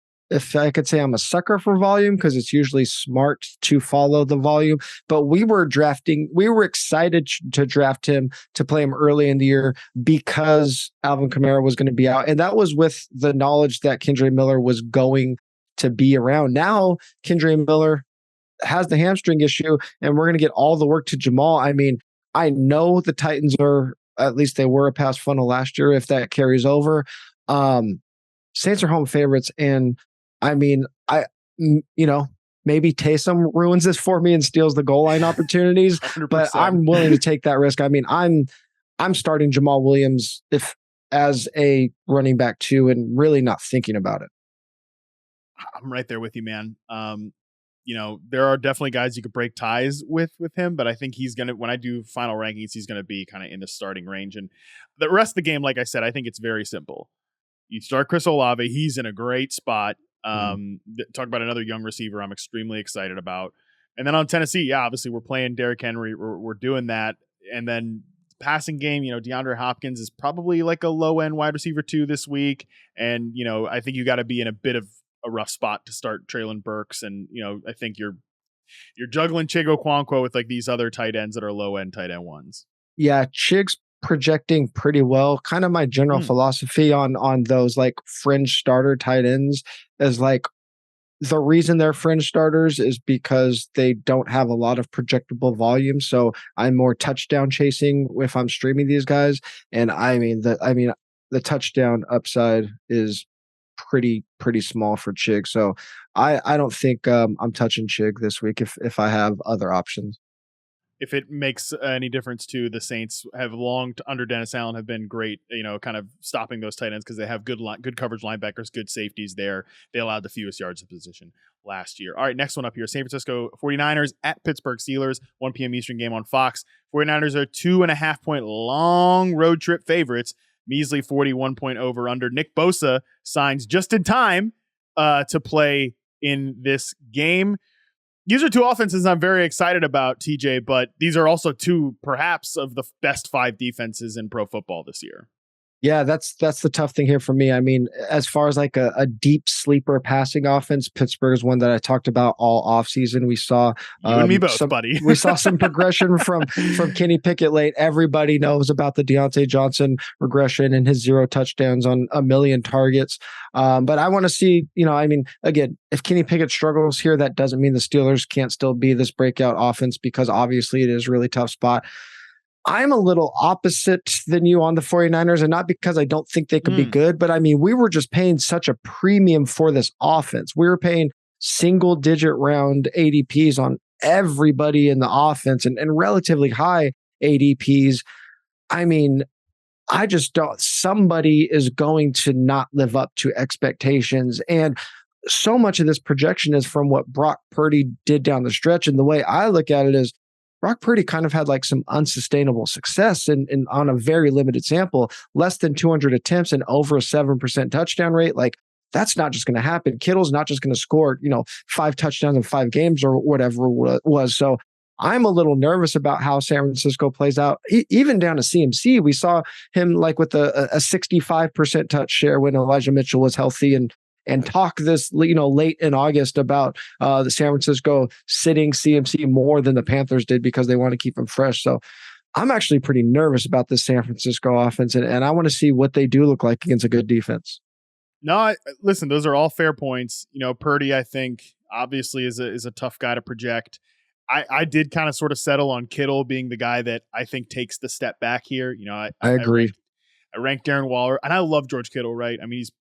Speaker 1: I could say I'm a sucker for volume, because it's usually smart to follow the volume. But we were excited to draft him, to play him early in the year because Alvin Kamara was going to be out. And that was with the knowledge that Kendrick Miller was going to be around. Now, Kendrick Miller has the hamstring issue, and we're going to get all the work to Jamal. I mean, I know the Titans are, at least they were a pass funnel last year, if that carries over. Saints are home favorites, and I mean, maybe Taysom ruins this for me and steals the goal line opportunities, 100%. But I'm willing to take that risk. I mean,
Speaker 2: I'm starting Jamal Williams as a running back too, and really not thinking about it.
Speaker 1: I'm right there with you, man. There are definitely guys you could break ties with him, but I think he's gonna. When I do final rankings, he's gonna be kind of in the starting range, and the rest of the game, like I said, I think it's very simple. You start Chris Olave; he's in a great spot. Talk about another young receiver I'm extremely excited about, and then on Tennessee, yeah, obviously we're playing Derrick Henry, we're doing that, and then passing game, DeAndre Hopkins is probably like a low end wide receiver 2 this week, and I think you got to be in a bit of a rough spot to start Treylon Burks, and I think you're juggling Chigo Okonkwo with like these other tight ends that are low end tight end ones.
Speaker 2: Yeah, Chig's projecting pretty well. Kind of my general philosophy on those like fringe starter tight ends is like the reason they're fringe starters is because they don't have a lot of projectable volume. So I'm more touchdown chasing if I'm streaming these guys. And the touchdown upside is pretty small for Chig. So I don't think I'm touching Chig this week if I have other options.
Speaker 1: If it makes any difference to the Saints, have long under Dennis Allen have been great, kind of stopping those tight ends because they have good coverage linebackers, good safeties there. They allowed the fewest yards of position last year. All right, next one up here. San Francisco 49ers at Pittsburgh Steelers, 1 p.m. Eastern game on Fox. 49ers are 2.5 point long road trip favorites. Measly 41 point over under. Nick Bosa signs just in time to play in this game. These are two offenses I'm very excited about, TJ, but these are also two, perhaps, of the best 5 defenses in pro football this year.
Speaker 2: Yeah, that's the tough thing here for me. I mean, as far as like a deep sleeper passing offense, Pittsburgh is one that I talked about all offseason. We saw
Speaker 1: you and me both, buddy.
Speaker 2: We saw some progression from Kenny Pickett late. Everybody knows about the Deontay Johnson regression and his 0 touchdowns on a million targets. But I want to see, again, if Kenny Pickett struggles here, that doesn't mean the Steelers can't still be this breakout offense, because obviously it is a really tough spot. I'm a little opposite than you on the 49ers, and not because I don't think they could be good, but I mean, we were just paying such a premium for this offense. We were paying single-digit round ADPs on everybody in the offense and relatively high ADPs. I mean, I just don't. Somebody is going to not live up to expectations. And so much of this projection is from what Brock Purdy did down the stretch. And the way I look at it is, Brock Purdy kind of had like some unsustainable success in on a very limited sample, less than 200 attempts and over a 7% touchdown rate. Like, that's not just going to happen. Kittle's not just going to score, 5 touchdowns in 5 games or whatever it was. So I'm a little nervous about how San Francisco plays out. Even down to CMC, we saw him like with a 65% touch share when Elijah Mitchell was healthy, and talk this, late in August about the San Francisco sitting CMC more than the Panthers did because they want to keep him fresh. So I'm actually pretty nervous about this San Francisco offense, and I want to see what they do look like against a good defense.
Speaker 1: No, listen, those are all fair points. Purdy, I think, obviously is a tough guy to project. I did kind of sort of settle on Kittle being the guy that I think takes the step back here.
Speaker 2: I agree.
Speaker 1: I ranked Darren Waller, and I love George Kittle, right? I mean, he's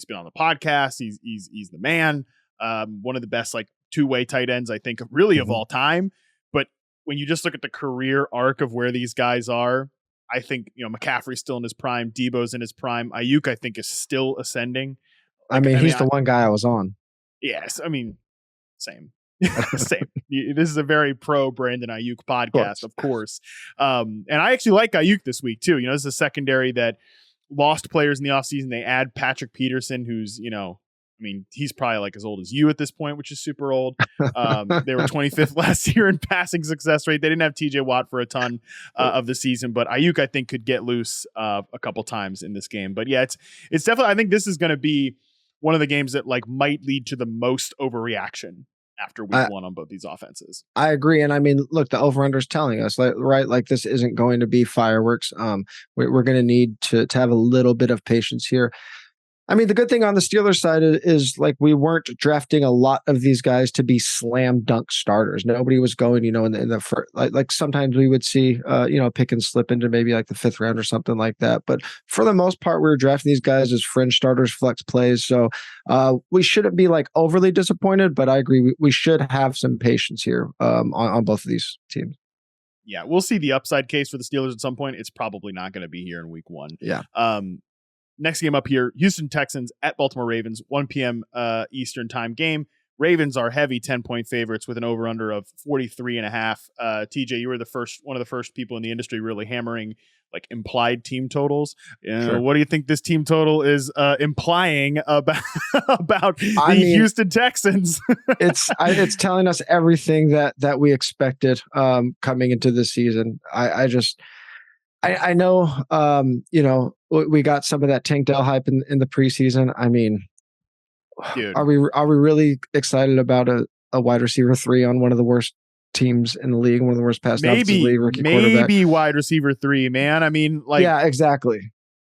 Speaker 1: been on the podcast. He's the man. One of the best like 2-way tight ends, I think, really of all time. But when you just look at the career arc of where these guys are, I think McCaffrey's still in his prime, Debo's in his prime. Ayuk, I think, is still ascending.
Speaker 2: He's the one guy I was on.
Speaker 1: Yes, same. Same. This is a very pro Brandon Ayuk podcast, of course. And I actually like Ayuk this week too. This is a secondary that lost players in the offseason. They add Patrick Peterson, who's, he's probably like as old as you at this point, which is super old. They were 25th last year in passing success rate. They didn't have TJ Watt for a ton of the season, but Ayuk, I think, could get loose a couple times in this game. But yeah, it's definitely, I think this is going to be one of the games that like might lead to the most overreaction after week 1 on both these offenses. I
Speaker 2: agree. And I mean, look, the over-under is telling us, right? Like, this isn't going to be fireworks. We're going to need to have a little bit of patience here. I mean, the good thing on the Steelers side is like we weren't drafting a lot of these guys to be slam dunk starters. Nobody was going, in the first, like sometimes we would see, pick and slip into maybe like the 5th round or something like that. But for the most part, we were drafting these guys as fringe starters, flex plays. So we shouldn't be like overly disappointed, but I agree. We should have some patience here on both of these teams.
Speaker 1: Yeah, we'll see the upside case for the Steelers at some point. It's probably not going to be here in week 1.
Speaker 2: Yeah.
Speaker 1: Next game up here, Houston Texans at Baltimore Ravens, 1 p.m. Eastern time game. Ravens are heavy 10-point favorites with an over-under of 43.5. TJ, you were one of the first people in the industry really hammering like implied team totals.
Speaker 2: Sure.
Speaker 1: What do you think this team total is implying about Houston Texans?
Speaker 2: It's telling us everything that we expected coming into this season. I know, we got some of that Tank Dell hype in the preseason. I mean, dude, are we really excited about a wide receiver 3 on one of the worst teams in the league, one of the worst pass downs in the league, rookie quarterback?
Speaker 1: Maybe wide receiver 3, man. I mean, like,
Speaker 2: yeah, exactly.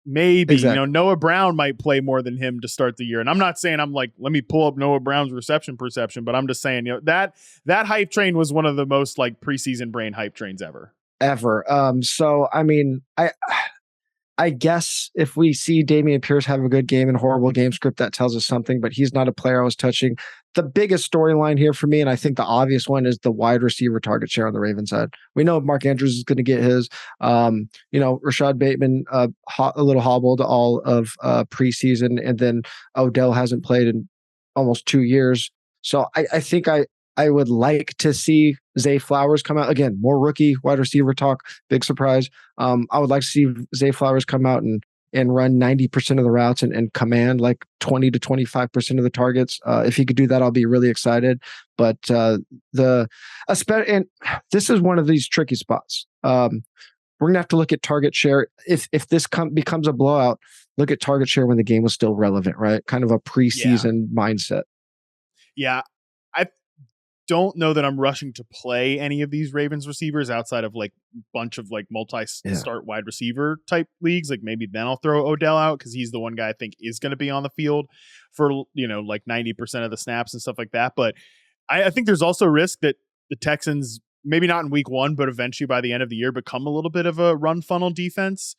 Speaker 1: Maybe, Noah Brown might play more than him to start the year. And I'm not saying I'm like, let me pull up Noah Brown's reception perception, but I'm just saying, that hype train was one of the most like preseason brain hype trains ever.
Speaker 2: So, I mean, I guess if we see Dameon Pierce have a good game and horrible game script, that tells us something, but he's not a player I was touching. The biggest storyline here for me, and I think the obvious one, is the wide receiver target share on the Ravens side. We know Mark Andrews is going to get his. Rashad Bateman, a little hobbled all of preseason, and then Odell hasn't played in almost 2 years. So I think I would like to see Zay Flowers come out. Again, more rookie wide receiver talk, big surprise. I would like to see Zay Flowers come out and run 90% of the routes and command like 20 to 25% of the targets. If he could do that, I'll be really excited. But and this is one of these tricky spots. We're going to have to look at target share. If this becomes a blowout, look at target share when the game was still relevant, right? Kind of a preseason mindset.
Speaker 1: Yeah. I don't know that I'm rushing to play any of these Ravens receivers outside of like a bunch of like multi-start wide receiver type leagues. Like maybe then I'll throw Odell out because he's the one guy I think is going to be on the field for, like 90% of the snaps and stuff like that. But I think there's also risk that the Texans, maybe not in week 1, but eventually by the end of the year, become a little bit of a run funnel defense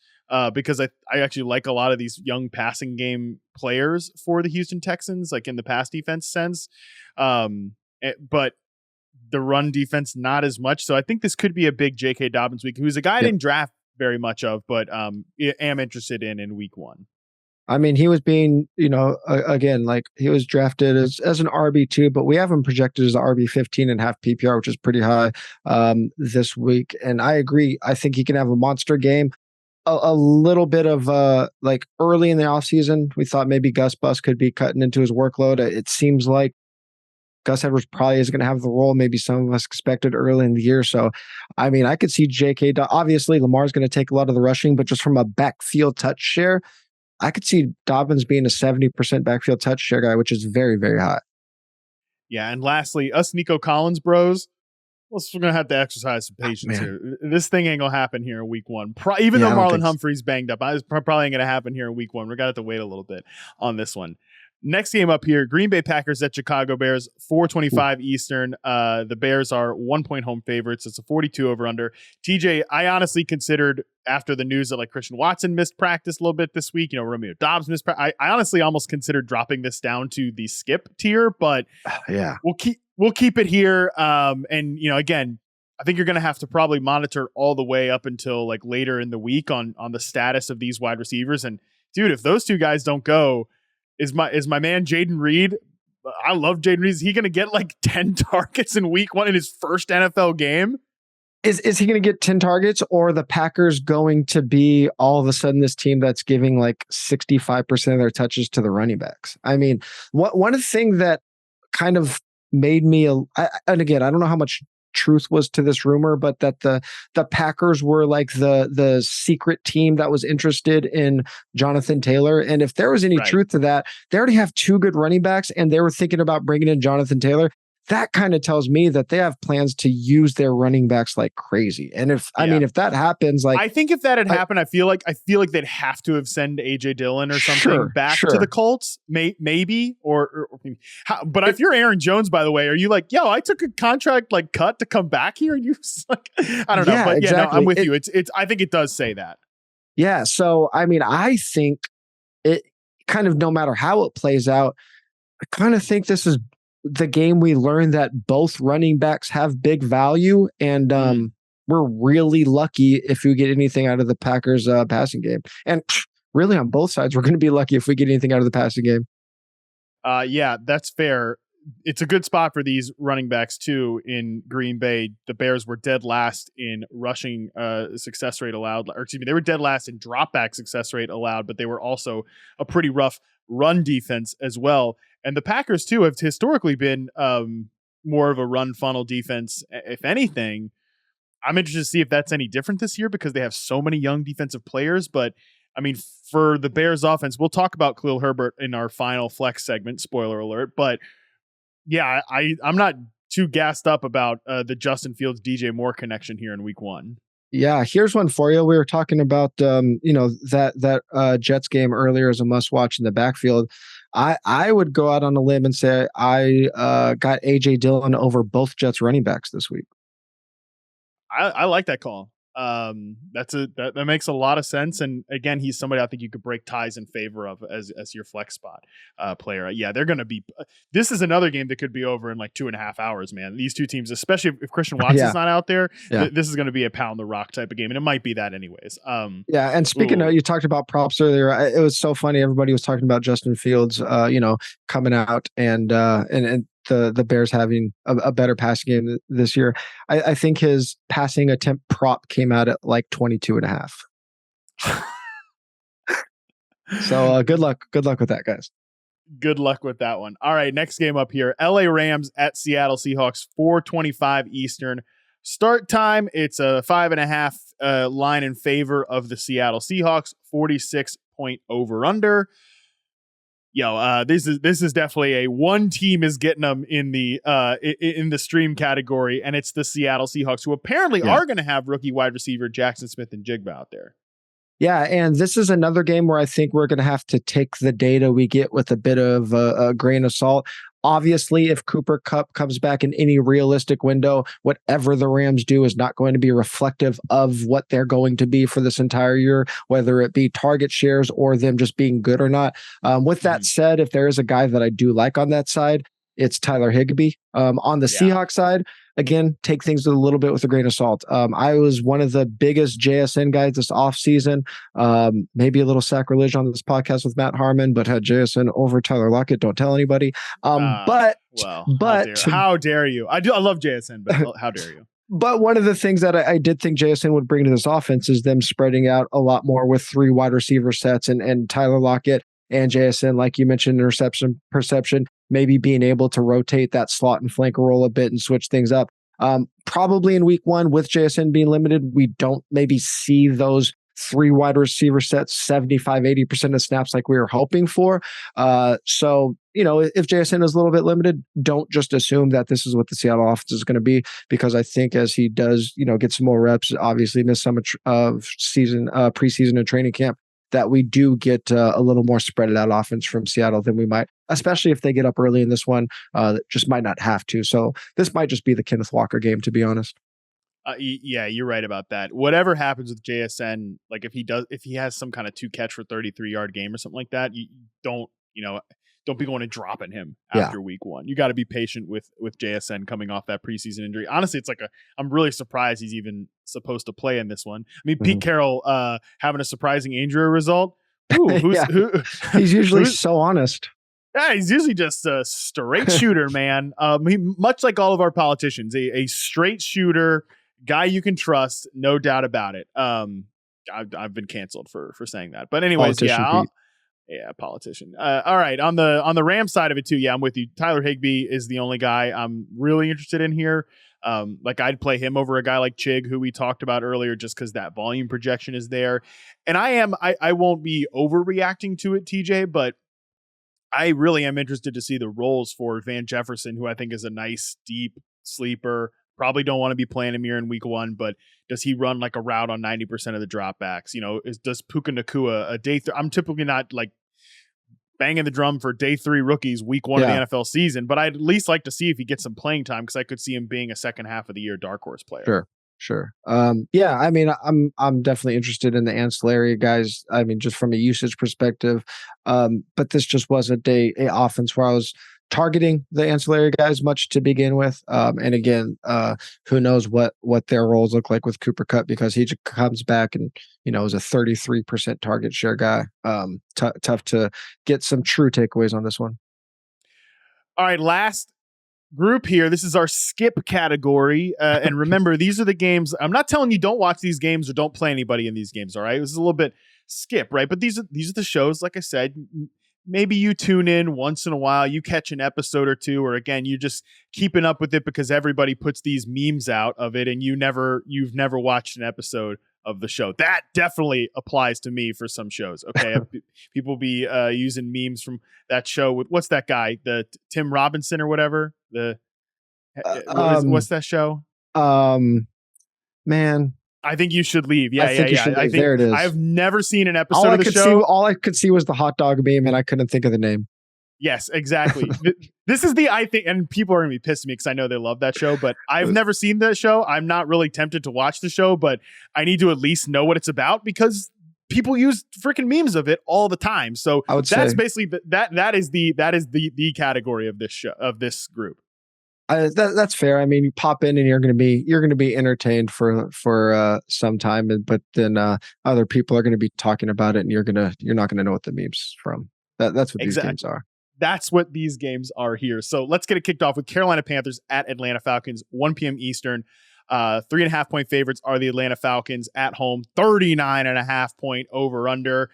Speaker 1: because I actually like a lot of these young passing game players for the Houston Texans, like in the pass defense sense. But the run defense, not as much. So I think this could be a big J.K. Dobbins week, who's a guy I didn't draft very much of, but am interested in week 1.
Speaker 2: I mean, he was being, again, like he was drafted as an RB2, but we have him projected as an RB15 and half PPR, which is pretty high this week. And I agree. I think he can have a monster game. A little bit of like early in the offseason, we thought maybe Gus Bus could be cutting into his workload. It seems like Gus Edwards probably is going to have the role maybe some of us expected early in the year. So, I mean, I could see J.K. Obviously, Lamar's going to take a lot of the rushing, but just from a backfield touch share, I could see Dobbins being a 70% backfield touch share guy, which is very, very high.
Speaker 1: Yeah, and lastly, us Nico Collins bros, we're going to have to exercise some patience here. This thing ain't going to happen here in week 1. Even though Marlon Humphrey's banged up, it's probably ain't going to happen here in week 1. We're going to have to wait a little bit on this one. Next game up here, Green Bay Packers at Chicago Bears, 4:25 Eastern. The Bears are 1-point home favorites. It's a 42 over under. TJ, I honestly considered after the news that like Christian Watson missed practice a little bit this week, Romeo Doubs missed practice. I honestly almost considered dropping this down to the skip tier, but we'll keep it here. And again, I think you're going to have to probably monitor all the way up until like later in the week on the status of these wide receivers. And dude, if those two guys don't go, is my man Jaden Reed? I love Jaden Reed. Is he going to get like 10 targets in week 1 in his first NFL game?
Speaker 2: Is he going to get 10 targets, or the Packers going to be all of a sudden this team that's giving like 65% of their touches to the running backs? I mean, one of the things that kind of made me, and again, I don't know how much truth was to this rumor, but that the Packers were like the secret team that was interested in Jonathan Taylor. And if there was any truth to that, they already have 2 good running backs and they were thinking about bringing in Jonathan Taylor. That kind of tells me that they have plans to use their running backs like crazy. And if that happens, like
Speaker 1: I think if that had happened, I feel like they'd have to have sent AJ Dillon or something back to the Colts, maybe or but if you're Aaron Jones, by the way, are you like, yo, I took a contract like cut to come back here, and you like, I don't know, but exactly. No, I'm with you. It's I think it does say that.
Speaker 2: Yeah. So I mean, I think it kind of no matter how it plays out, I kind of think this is the game we learned that both running backs have big value. And we're really lucky if we get anything out of the Packers passing game. And really on both sides, we're going to be lucky if we get anything out of the passing game.
Speaker 1: Yeah, that's fair. It's a good spot for these running backs too in Green Bay. The Bears were dead last in rushing success rate allowed, or excuse me, they were dead last in dropback success rate allowed, but they were also a pretty rough run defense as well. And the Packers too have historically been more of a run funnel defense. If anything, I'm interested to see if that's any different this year because they have so many young defensive players. But I mean, for the Bears offense, we'll talk about Khalil Herbert in our final flex segment, spoiler alert, but yeah, I'm not too gassed up about the Justin Fields DJ Moore connection here in week 1.
Speaker 2: Yeah, here's one for you. We were talking about that Jets game earlier as a must watch in the backfield. I would go out on a limb and say I got AJ Dillon over both Jets running backs this week.
Speaker 1: I like that call. That makes a lot of sense. And again, he's somebody I think you could break ties in favor of as your flex spot player. Yeah, they're going to be. This is another game that could be over in like 2.5 hours, man. These two teams, especially if Christian Watson's not out there, this is going to be a pound the rock type of game, and it might be that anyways.
Speaker 2: Yeah, and speaking of, you talked about props earlier. It was so funny. Everybody was talking about Justin Fields, coming out and the Bears having a better passing game this year. I think his passing attempt prop came out at like 22.5. So good luck with that, guys.
Speaker 1: Good luck with that one. All right, next game up here. LA Rams at Seattle Seahawks, 4:25 Eastern. Start time, it's a 5.5 line in favor of the Seattle Seahawks, 46-point over-under. This is definitely a one team is getting them in the stream category, and it's the Seattle Seahawks, who apparently are going to have rookie wide receiver Jackson Smith and Jigba out there.
Speaker 2: Yeah, and this is another game where I think we're going to have to take the data we get with a bit of a grain of salt. Obviously, if Cooper Kupp comes back in any realistic window, whatever the Rams do is not going to be reflective of what they're going to be for this entire year, whether it be target shares or them just being good or not. With that said, if there is a guy that I do like on that side, it's Tyler Higbee. On the Seahawks side, again, take things a little bit with a grain of salt. I was one of the biggest JSN guys this offseason. Maybe a little sacrilege on this podcast with Matt Harmon, but had JSN over Tyler Lockett. Don't tell anybody. But
Speaker 1: how dare you? I love JSN, but how dare you?
Speaker 2: But one of the things that I did think JSN would bring to this offense is them spreading out a lot more with 3 wide receiver sets and Tyler Lockett and JSN, like you mentioned, interception perception, maybe being able to rotate that slot and flanker role a bit and switch things up. Probably in week 1 with JSN being limited, we don't maybe see those 3 wide receiver sets, 75-80% of snaps like we were hoping for. So, if JSN is a little bit limited, don't just assume that this is what the Seattle offense is going to be, because I think as he does, get some more reps, obviously miss some of preseason and training camp, that we do get a little more spread out offense from Seattle than we might, especially if they get up early in this one. That just might not have to. So this might just be the Kenneth Walker game, to be honest.
Speaker 1: Yeah, you're right about that. Whatever happens with JSN, like if he has some kind of 2 catch for 33-yard game or something like that, you don't be going and dropping him after week 1. You got to be patient with JSN coming off that preseason injury. Honestly, it's I'm really surprised he's even supposed to play in this one. I mean, Pete Carroll having a surprising injury result.
Speaker 2: He's usually so honest.
Speaker 1: Yeah, he's usually just a straight shooter, man. He, much like all of our politicians, a straight shooter, guy you can trust, no doubt about it. I've been canceled for saying that. But anyways, politician. All right, on the Rams side of it too. Yeah, I'm with you. Tyler Higbee is the only guy I'm really interested in here. I'd play him over a guy like Chig, who we talked about earlier, just because that volume projection is there. And I won't be overreacting to it, TJ, but I really am interested to see the roles for Van Jefferson, who I think is a nice deep sleeper. Probably don't want to be playing him here in week 1, but does he run like a route on 90% of the dropbacks? Does Puka Nacua a day? I'm typically not like banging the drum for day 3 rookies week 1 of the NFL season, but I'd at least like to see if he gets some playing time, because I could see him being a second half of the year dark horse player.
Speaker 2: Sure. I mean, I'm definitely interested in the ancillary guys. I mean, just from a usage perspective. But this just wasn't a offense where I was targeting the ancillary guys much to begin with. And again, who knows what their roles look like with Cooper Kupp, because he just comes back and, is a 33% target share guy. Tough to get some true takeaways on this one.
Speaker 1: All right, last group here. This is our skip category. And remember, these are the games. I'm not telling you don't watch these games or don't play anybody in these games. All right. This is a little bit skip, right? But these are the shows, like I said, maybe you tune in once in a while, you catch an episode or two, or again, you're just keeping up with it because everybody puts these memes out of it and you've never watched an episode of the show. That definitely applies to me for some shows. Okay. People be using memes from that show with, what's that guy? The Tim Robinson or whatever. What's that show?
Speaker 2: Man.
Speaker 1: I think you should leave. Yeah.
Speaker 2: I think there it is.
Speaker 1: I've never seen an episode of the show.
Speaker 2: All I could see was the hot dog meme and I couldn't think of the name.
Speaker 1: Yes, exactly. This is I think, and people are going to be pissed at me because I know they love that show, but I've never seen that show. I'm not really tempted to watch the show, but I need to at least know what it's about because people use freaking memes of it all the time. So that's basically that is the category of this show, of this group.
Speaker 2: That's fair. I mean, you pop in and you're going to be entertained for some time, but then other people are going to be talking about it, and you're not going to know what the meme's from. That's what these games are.
Speaker 1: That's what these games are here. So let's get it kicked off with Carolina Panthers at Atlanta Falcons, 1 p.m. Eastern. 3.5 point favorites are the Atlanta Falcons at home, 39.5 point over under.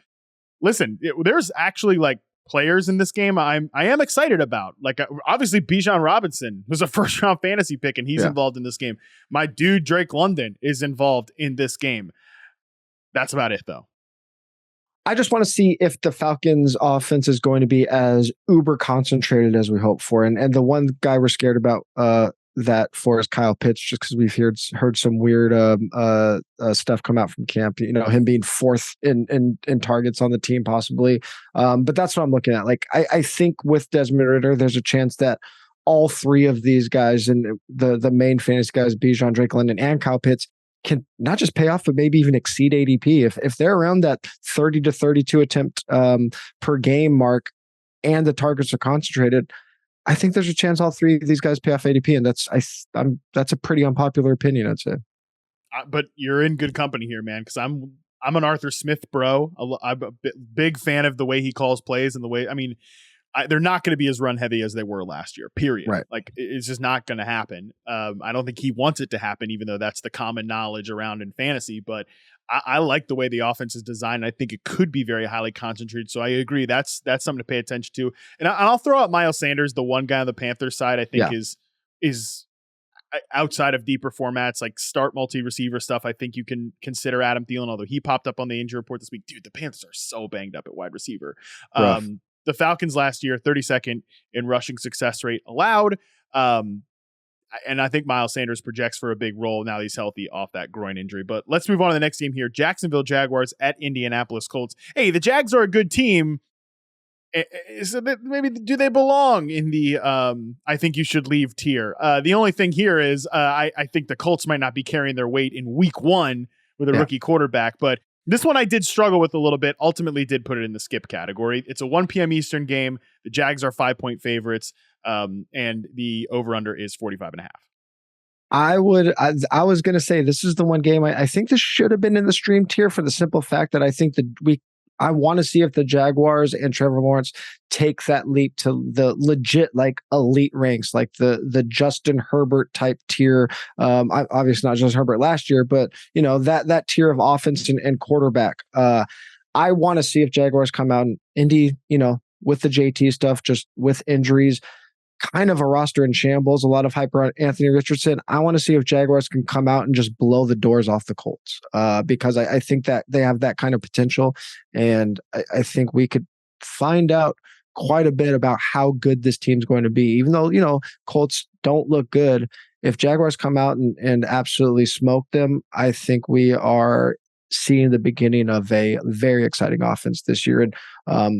Speaker 1: Listen, there's actually like players in this game I am excited about. Like obviously Bijan Robinson was a first round fantasy pick and he's involved in this game. My dude Drake London is involved in this game. That's about it though.
Speaker 2: I just want to see if the Falcons offense is going to be as uber concentrated as we hope for. And the one guy we're scared about that for is Kyle Pitts, just because we've heard some weird stuff come out from camp, him being fourth in targets on the team possibly. But that's what I'm looking at. Like, I think with Desmond Ridder, there's a chance that all three of these guys and the main fantasy guys, Bijan, Drake London, and Kyle Pitts, can not just pay off, but maybe even exceed ADP. If they're around that 30 to 32 attempt per game mark and the targets are concentrated, I think there's a chance all three of these guys pay off ADP. And that's a pretty unpopular opinion, I'd say.
Speaker 1: But you're in good company here, man, because I'm an Arthur Smith bro. I'm a big fan of the way he calls plays and the way, they're not going to be as run heavy as they were last year, period.
Speaker 2: Right.
Speaker 1: Like it's just not going to happen. I don't think he wants it to happen, even though that's the common knowledge around in fantasy, but I like the way the offense is designed. I think it could be very highly concentrated. So I agree. That's something to pay attention to. And I'll throw out Miles Sanders, the one guy on the Panthers side, I think is outside of deeper formats, like start multi-receiver stuff. I think you can consider Adam Thielen, although he popped up on the injury report this week. Dude, the Panthers are so banged up at wide receiver. The Falcons last year, 32nd in rushing success rate allowed. And I think Miles Sanders projects for a big role now he's healthy off that groin injury. But let's move on to the next game here. Jacksonville Jaguars at Indianapolis Colts. Hey, the Jags are a good team. Maybe do they belong in the I think you should leave tier? The only thing here is I think the Colts might not be carrying their weight in week one with a rookie quarterback, but this one I did struggle with a little bit, ultimately did put it in the skip category. It's a 1 p.m. Eastern game. The Jags are 5-point favorites, and the over-under is 45.5.
Speaker 2: I was going to say this is the one game I think this should have been in the stream tier for the simple fact that I think I want to see if the Jaguars and Trevor Lawrence take that leap to the legit like elite ranks, like the Justin Herbert type tier. Obviously not Justin Herbert last year, but that tier of offense and quarterback. I want to see if Jaguars come out and Indy, with the JT stuff, just with injuries, kind of a roster in shambles, a lot of hype around Anthony Richardson. I want to see if Jaguars can come out and just blow the doors off the Colts because I think that they have that kind of potential. And I think we could find out quite a bit about how good this team's going to be, even though, Colts don't look good. If Jaguars come out and absolutely smoke them, I think we are seeing the beginning of a very exciting offense this year and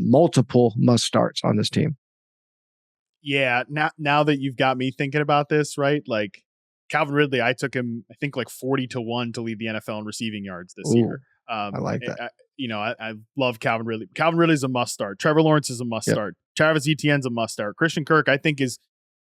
Speaker 2: multiple must starts on this team.
Speaker 1: Yeah, now that you've got me thinking about this, right? Like Calvin Ridley, I took him, I think like 40-1 to lead the NFL in receiving yards this year.
Speaker 2: I like that.
Speaker 1: I love Calvin Ridley. Calvin Ridley is a must start. Trevor Lawrence is a must start. Travis Etienne's a must start. Christian Kirk, I think, is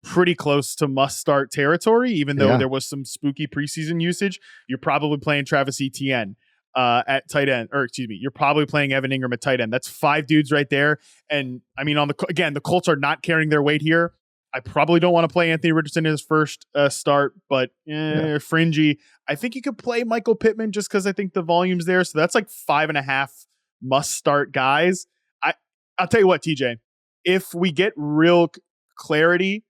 Speaker 1: pretty close to must start territory, even though there was some spooky preseason usage. You're probably playing Travis Etienne at tight end, or excuse me, you're probably playing Evan Ingram at tight end. That's 5 dudes right there. And I mean, the Colts are not carrying their weight here. I probably don't want to play Anthony Richardson in his first start, but fringy. I think you could play Michael Pittman just because I think the volume's there. So that's like 5.5 must start guys. I'll tell you what, TJ, if we get real clarity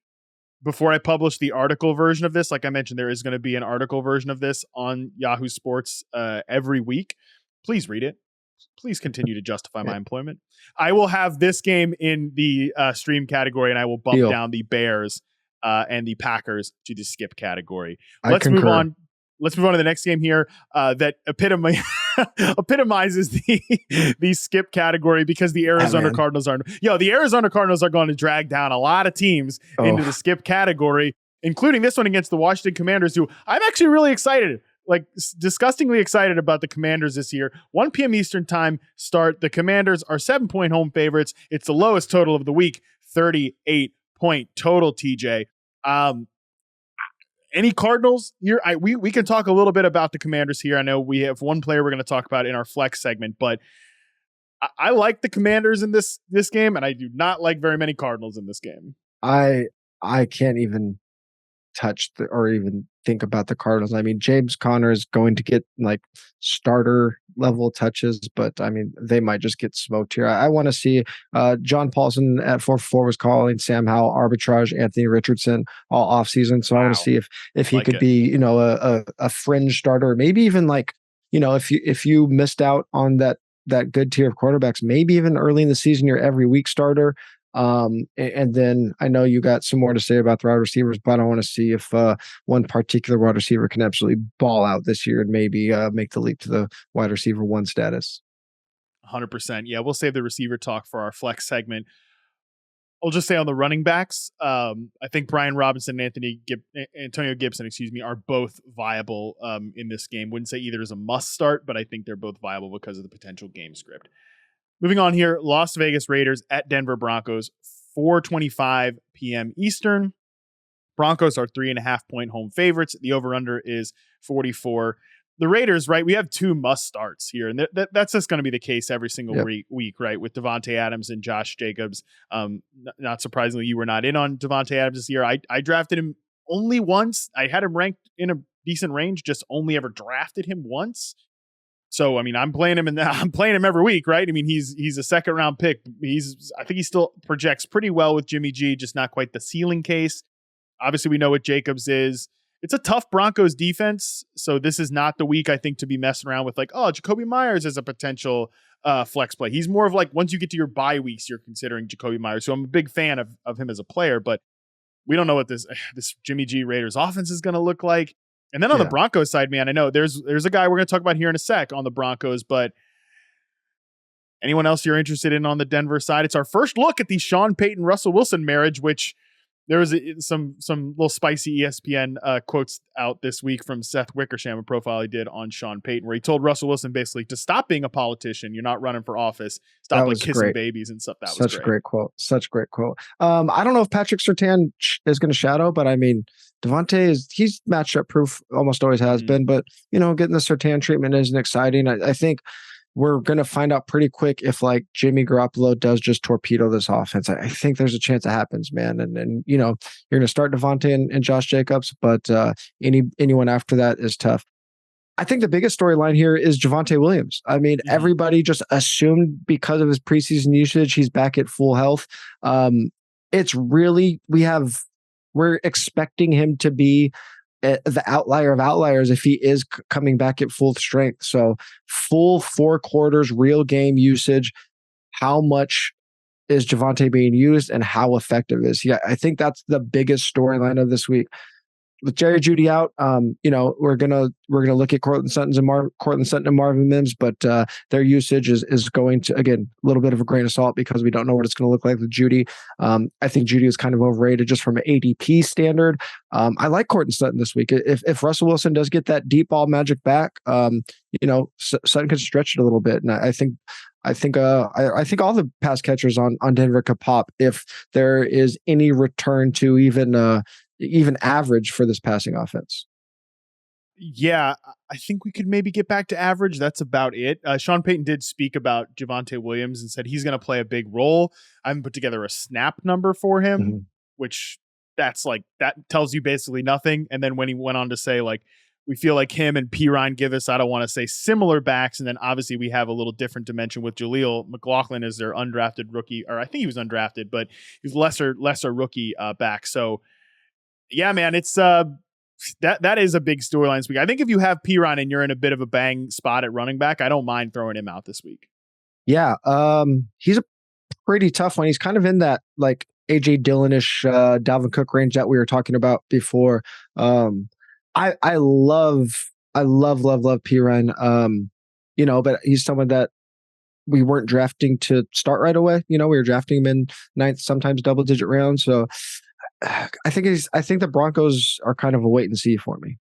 Speaker 1: before I publish the article version of this, like I mentioned, there is going to be an article version of this on Yahoo Sports every week. Please read it. Please continue to justify my employment. I will have this game in the stream category, and I will bump down the Bears and the Packers to the skip category. Let's move on. Let's move on to the next game here that epitomizes the skip category, because the Arizona Cardinals are going to drag down a lot of teams into the skip category, including this one against the Washington Commanders, who I'm actually really excited, like disgustingly excited about the Commanders this year. 1 p.m. Eastern time start. The Commanders are 7-point home favorites. It's the lowest total of the week, 38-point total, TJ. Any Cardinals here? We can talk a little bit about the Commanders here. I know we have one player we're going to talk about in our flex segment, but I like the Commanders in this game, and I do not like very many Cardinals in this game.
Speaker 2: I can't even touch or even think about the Cardinals. I mean, James Conner is going to get like starter level touches, but I mean, they might just get smoked here. I want to see John Paulson at 4-4 was calling Sam Howell arbitrage Anthony Richardson all offseason. So I want to see if he could be, a fringe starter, maybe even like, if you missed out on that good tier of quarterbacks, maybe even early in the season, your every week starter. And then I know you got some more to say about the wide receivers, but I want to see if one particular wide receiver can absolutely ball out this year and maybe make the leap to the wide receiver 1 status.
Speaker 1: 100%. Yeah, we'll save the receiver talk for our flex segment. I'll just say on the running backs, I think Brian Robinson and Antonio Gibson, are both viable in this game. Wouldn't say either is a must start, but I think they're both viable because of the potential game script. Moving on here, Las Vegas Raiders at Denver Broncos, 4:25 p.m. Eastern. Broncos are 3.5-point home favorites. The over-under is 44. The Raiders, right, we have 2 must-starts here, and that's just going to be the case every single week, right, with Devontae Adams and Josh Jacobs. Not surprisingly, you were not in on Devontae Adams this year. I drafted him only once. I had him ranked in a decent range, just only ever drafted him once. So, I mean, I'm playing him every week, right? I mean, he's a 2nd round pick. I think he still projects pretty well with Jimmy G, just not quite the ceiling case. Obviously, we know what Jacobs is. It's a tough Broncos defense. So this is not the week, I think, to be messing around with like, Jacoby Myers is a potential flex play. He's more of like, once you get to your bye weeks, you're considering Jacoby Myers. So I'm a big fan of him as a player, but we don't know what this Jimmy G Raiders offense is going to look like. And then on the Broncos side, man, I know there's a guy we're going to talk about here in a sec on the Broncos, but anyone else you're interested in on the Denver side? It's our first look at the Sean Payton Russell Wilson marriage, which there was some little spicy ESPN quotes out this week from Seth Wickersham, a profile he did on Sean Payton, where he told Russell Wilson basically to stop being a politician. You're not running for office. Stop like kissing babies and stuff. That was
Speaker 2: such a great quote. Such a great quote. I don't know if Patrick Surtain is going to shadow, but I mean, Devontae he's matchup up proof, almost always has been, but getting the Surtain treatment isn't exciting. I think we're going to find out pretty quick if like Jimmy Garoppolo does just torpedo this offense. I think there's a chance it happens, man. And you're going to start Devontae and Josh Jacobs, but anyone after that is tough. I think the biggest storyline here is Javonte Williams. I mean, everybody just assumed because of his preseason usage, he's back at full health. It's really, we're expecting him to be the outlier of outliers if he is coming back at full strength. So full 4 quarters, real game usage. How much is Javonte being used and how effective is he? I think that's the biggest storyline of this week. with Jerry Jeudy out, we're gonna look at Cortland Sutton and Marvin Mims, but their usage is going to, again, a little bit of a grain of salt because we don't know what it's going to look like with Jeudy. I think Jeudy is kind of overrated just from an ADP standard. I like Cortland Sutton this week. If Russell Wilson does get that deep ball magic back, Sutton could stretch it a little bit, and I think all the pass catchers on Denver could pop if there is any return to even average for this passing offense.
Speaker 1: Yeah, I think we could maybe get back to average. That's about it. Sean Payton did speak about Javonte Williams and said he's going to play a big role. I haven't put together a snap number for him, which that tells you basically nothing. And then when he went on to say, like, we feel like him and Perine give us, I don't want to say similar backs. And then obviously we have a little different dimension with Jaleel McLaughlin as their undrafted rookie, or I think he was undrafted, but he's lesser rookie back. So yeah, man, it's that is a big storyline this week. I think if you have Perine and you're in a bit of a bang spot at running back, I don't mind throwing him out this week.
Speaker 2: Yeah, he's a pretty tough one. He's kind of in that like AJ Dillon-ish, Dalvin Cook range that we were talking about before. I love Perine. But he's someone that we weren't drafting to start right away. We were drafting him in ninth, sometimes double digit rounds. So I think the Broncos are kind of a wait and see for me.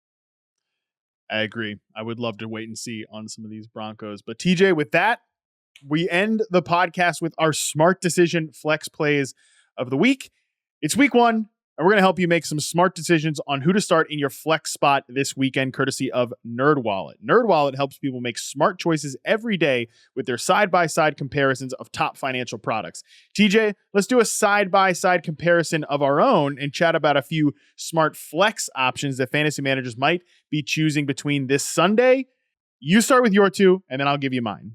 Speaker 1: I agree. I would love to wait and see on some of these Broncos. But TJ, with that, we end the podcast with our smart decision flex plays of the week. It's week 1. And we're going to help you make some smart decisions on who to start in your flex spot this weekend, courtesy of NerdWallet. NerdWallet helps people make smart choices every day with their side-by-side comparisons of top financial products. TJ, let's do a side-by-side comparison of our own and chat about a few smart flex options that fantasy managers might be choosing between this Sunday. You start with your 2, and then I'll give you mine.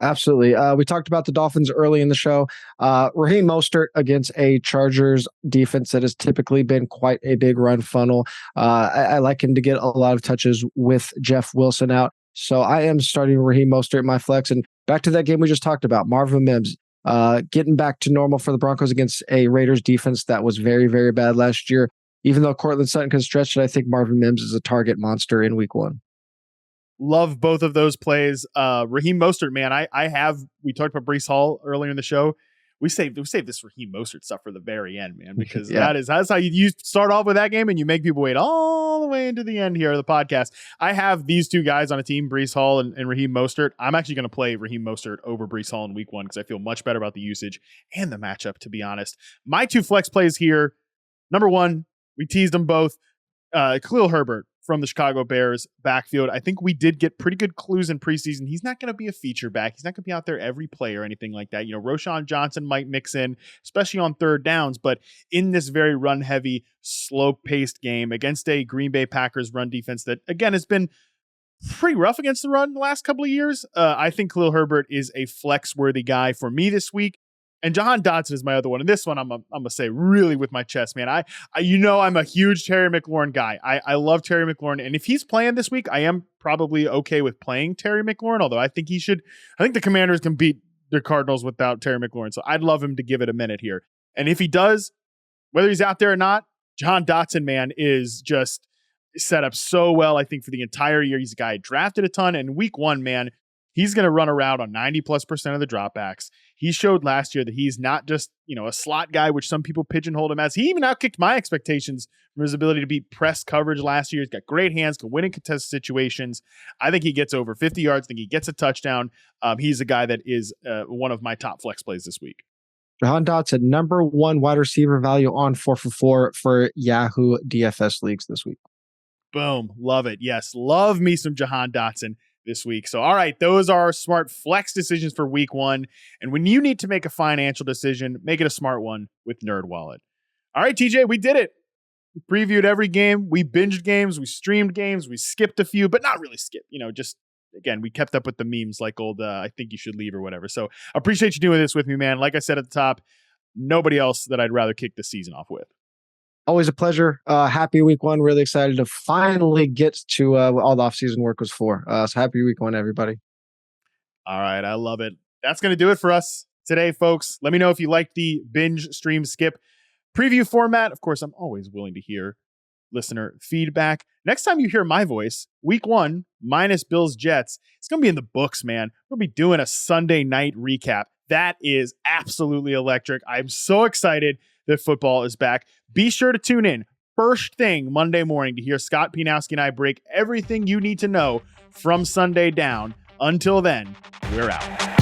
Speaker 2: Absolutely. We talked about the Dolphins early in the show. Raheem Mostert against a Chargers defense that has typically been quite a big run funnel. I like him to get a lot of touches with Jeff Wilson out. So I am starting Raheem Mostert in my flex. And back to that game we just talked about, Marvin Mims, getting back to normal for the Broncos against a Raiders defense that was very, very bad last year. Even though Cortland Sutton can stretch it, I think Marvin Mims is a target monster in week 1.
Speaker 1: Love both of those plays. Raheem Mostert, man, we talked about Breece Hall earlier in the show. We saved this Raheem Mostert stuff for the very end, man, because that's how you start off with that game and you make people wait all the way into the end here of the podcast. I have these two guys on a team, Breece Hall and Raheem Mostert. I'm actually going to play Raheem Mostert over Breece Hall in week 1 because I feel much better about the usage and the matchup, to be honest. My 2 flex plays here. Number 1, we teased them both. Khalil Herbert from the Chicago Bears backfield. I think we did get pretty good clues in preseason. He's not going to be a feature back. He's not going to be out there every play or anything like that. Roshan Johnson might mix in, especially on third downs, but in this very run heavy, slow paced game against a Green Bay Packers run defense that again has been pretty rough against the run the last couple of years. I think Khalil Herbert is a flex worthy guy for me this week. And Jahan Dotson is my other one. And this one I'm gonna say really with my chest, man. I'm a huge Terry McLaurin guy. I love Terry McLaurin. And if he's playing this week, I am probably okay with playing Terry McLaurin, although I think the Commanders can beat the Cardinals without Terry McLaurin. So I'd love him to give it a minute here. And if he does, whether he's out there or not, Jahan Dotson, man, is just set up so well, I think, for the entire year. He's a guy drafted a ton. And week 1, man, he's going to run around on 90+% of the dropbacks. He showed last year that he's not just, a slot guy, which some people pigeonholed him as. He even outkicked my expectations from his ability to beat press coverage last year. He's got great hands, can win in contested situations. I think he gets over 50 yards. I think he gets a touchdown. He's a guy that is one of my top flex plays this week.
Speaker 2: Jahan Dotson, number 1 wide receiver value on 4for4 for Yahoo DFS leagues this week.
Speaker 1: Boom. Love it. Yes. Love me some Jahan Dotson this week. So, all right, those are our smart flex decisions for week 1. And when you need to make a financial decision, make it a smart one with NerdWallet. All right, TJ, we did it. We previewed every game. We binged games. We streamed games. We skipped a few, but not really skipped. Just, again, we kept up with the memes like old, I think you should leave or whatever. So I appreciate you doing this with me, man. Like I said at the top, nobody else that I'd rather kick the season off with.
Speaker 2: Always a pleasure. Happy week 1. Really excited to finally get to what all the offseason work was for. So happy week 1, everybody.
Speaker 1: All right. I love it. That's going to do it for us today, folks. Let me know if you like the binge stream skip preview format. Of course, I'm always willing to hear listener feedback. Next time you hear my voice, week 1 minus Bills Jets, it's going to be in the books, man. We'll be doing a Sunday night recap. That is absolutely electric. I'm so excited that football is back. Be sure to tune in first thing Monday morning to hear Scott Pianowski and I break everything you need to know from Sunday down. Until then, we're out.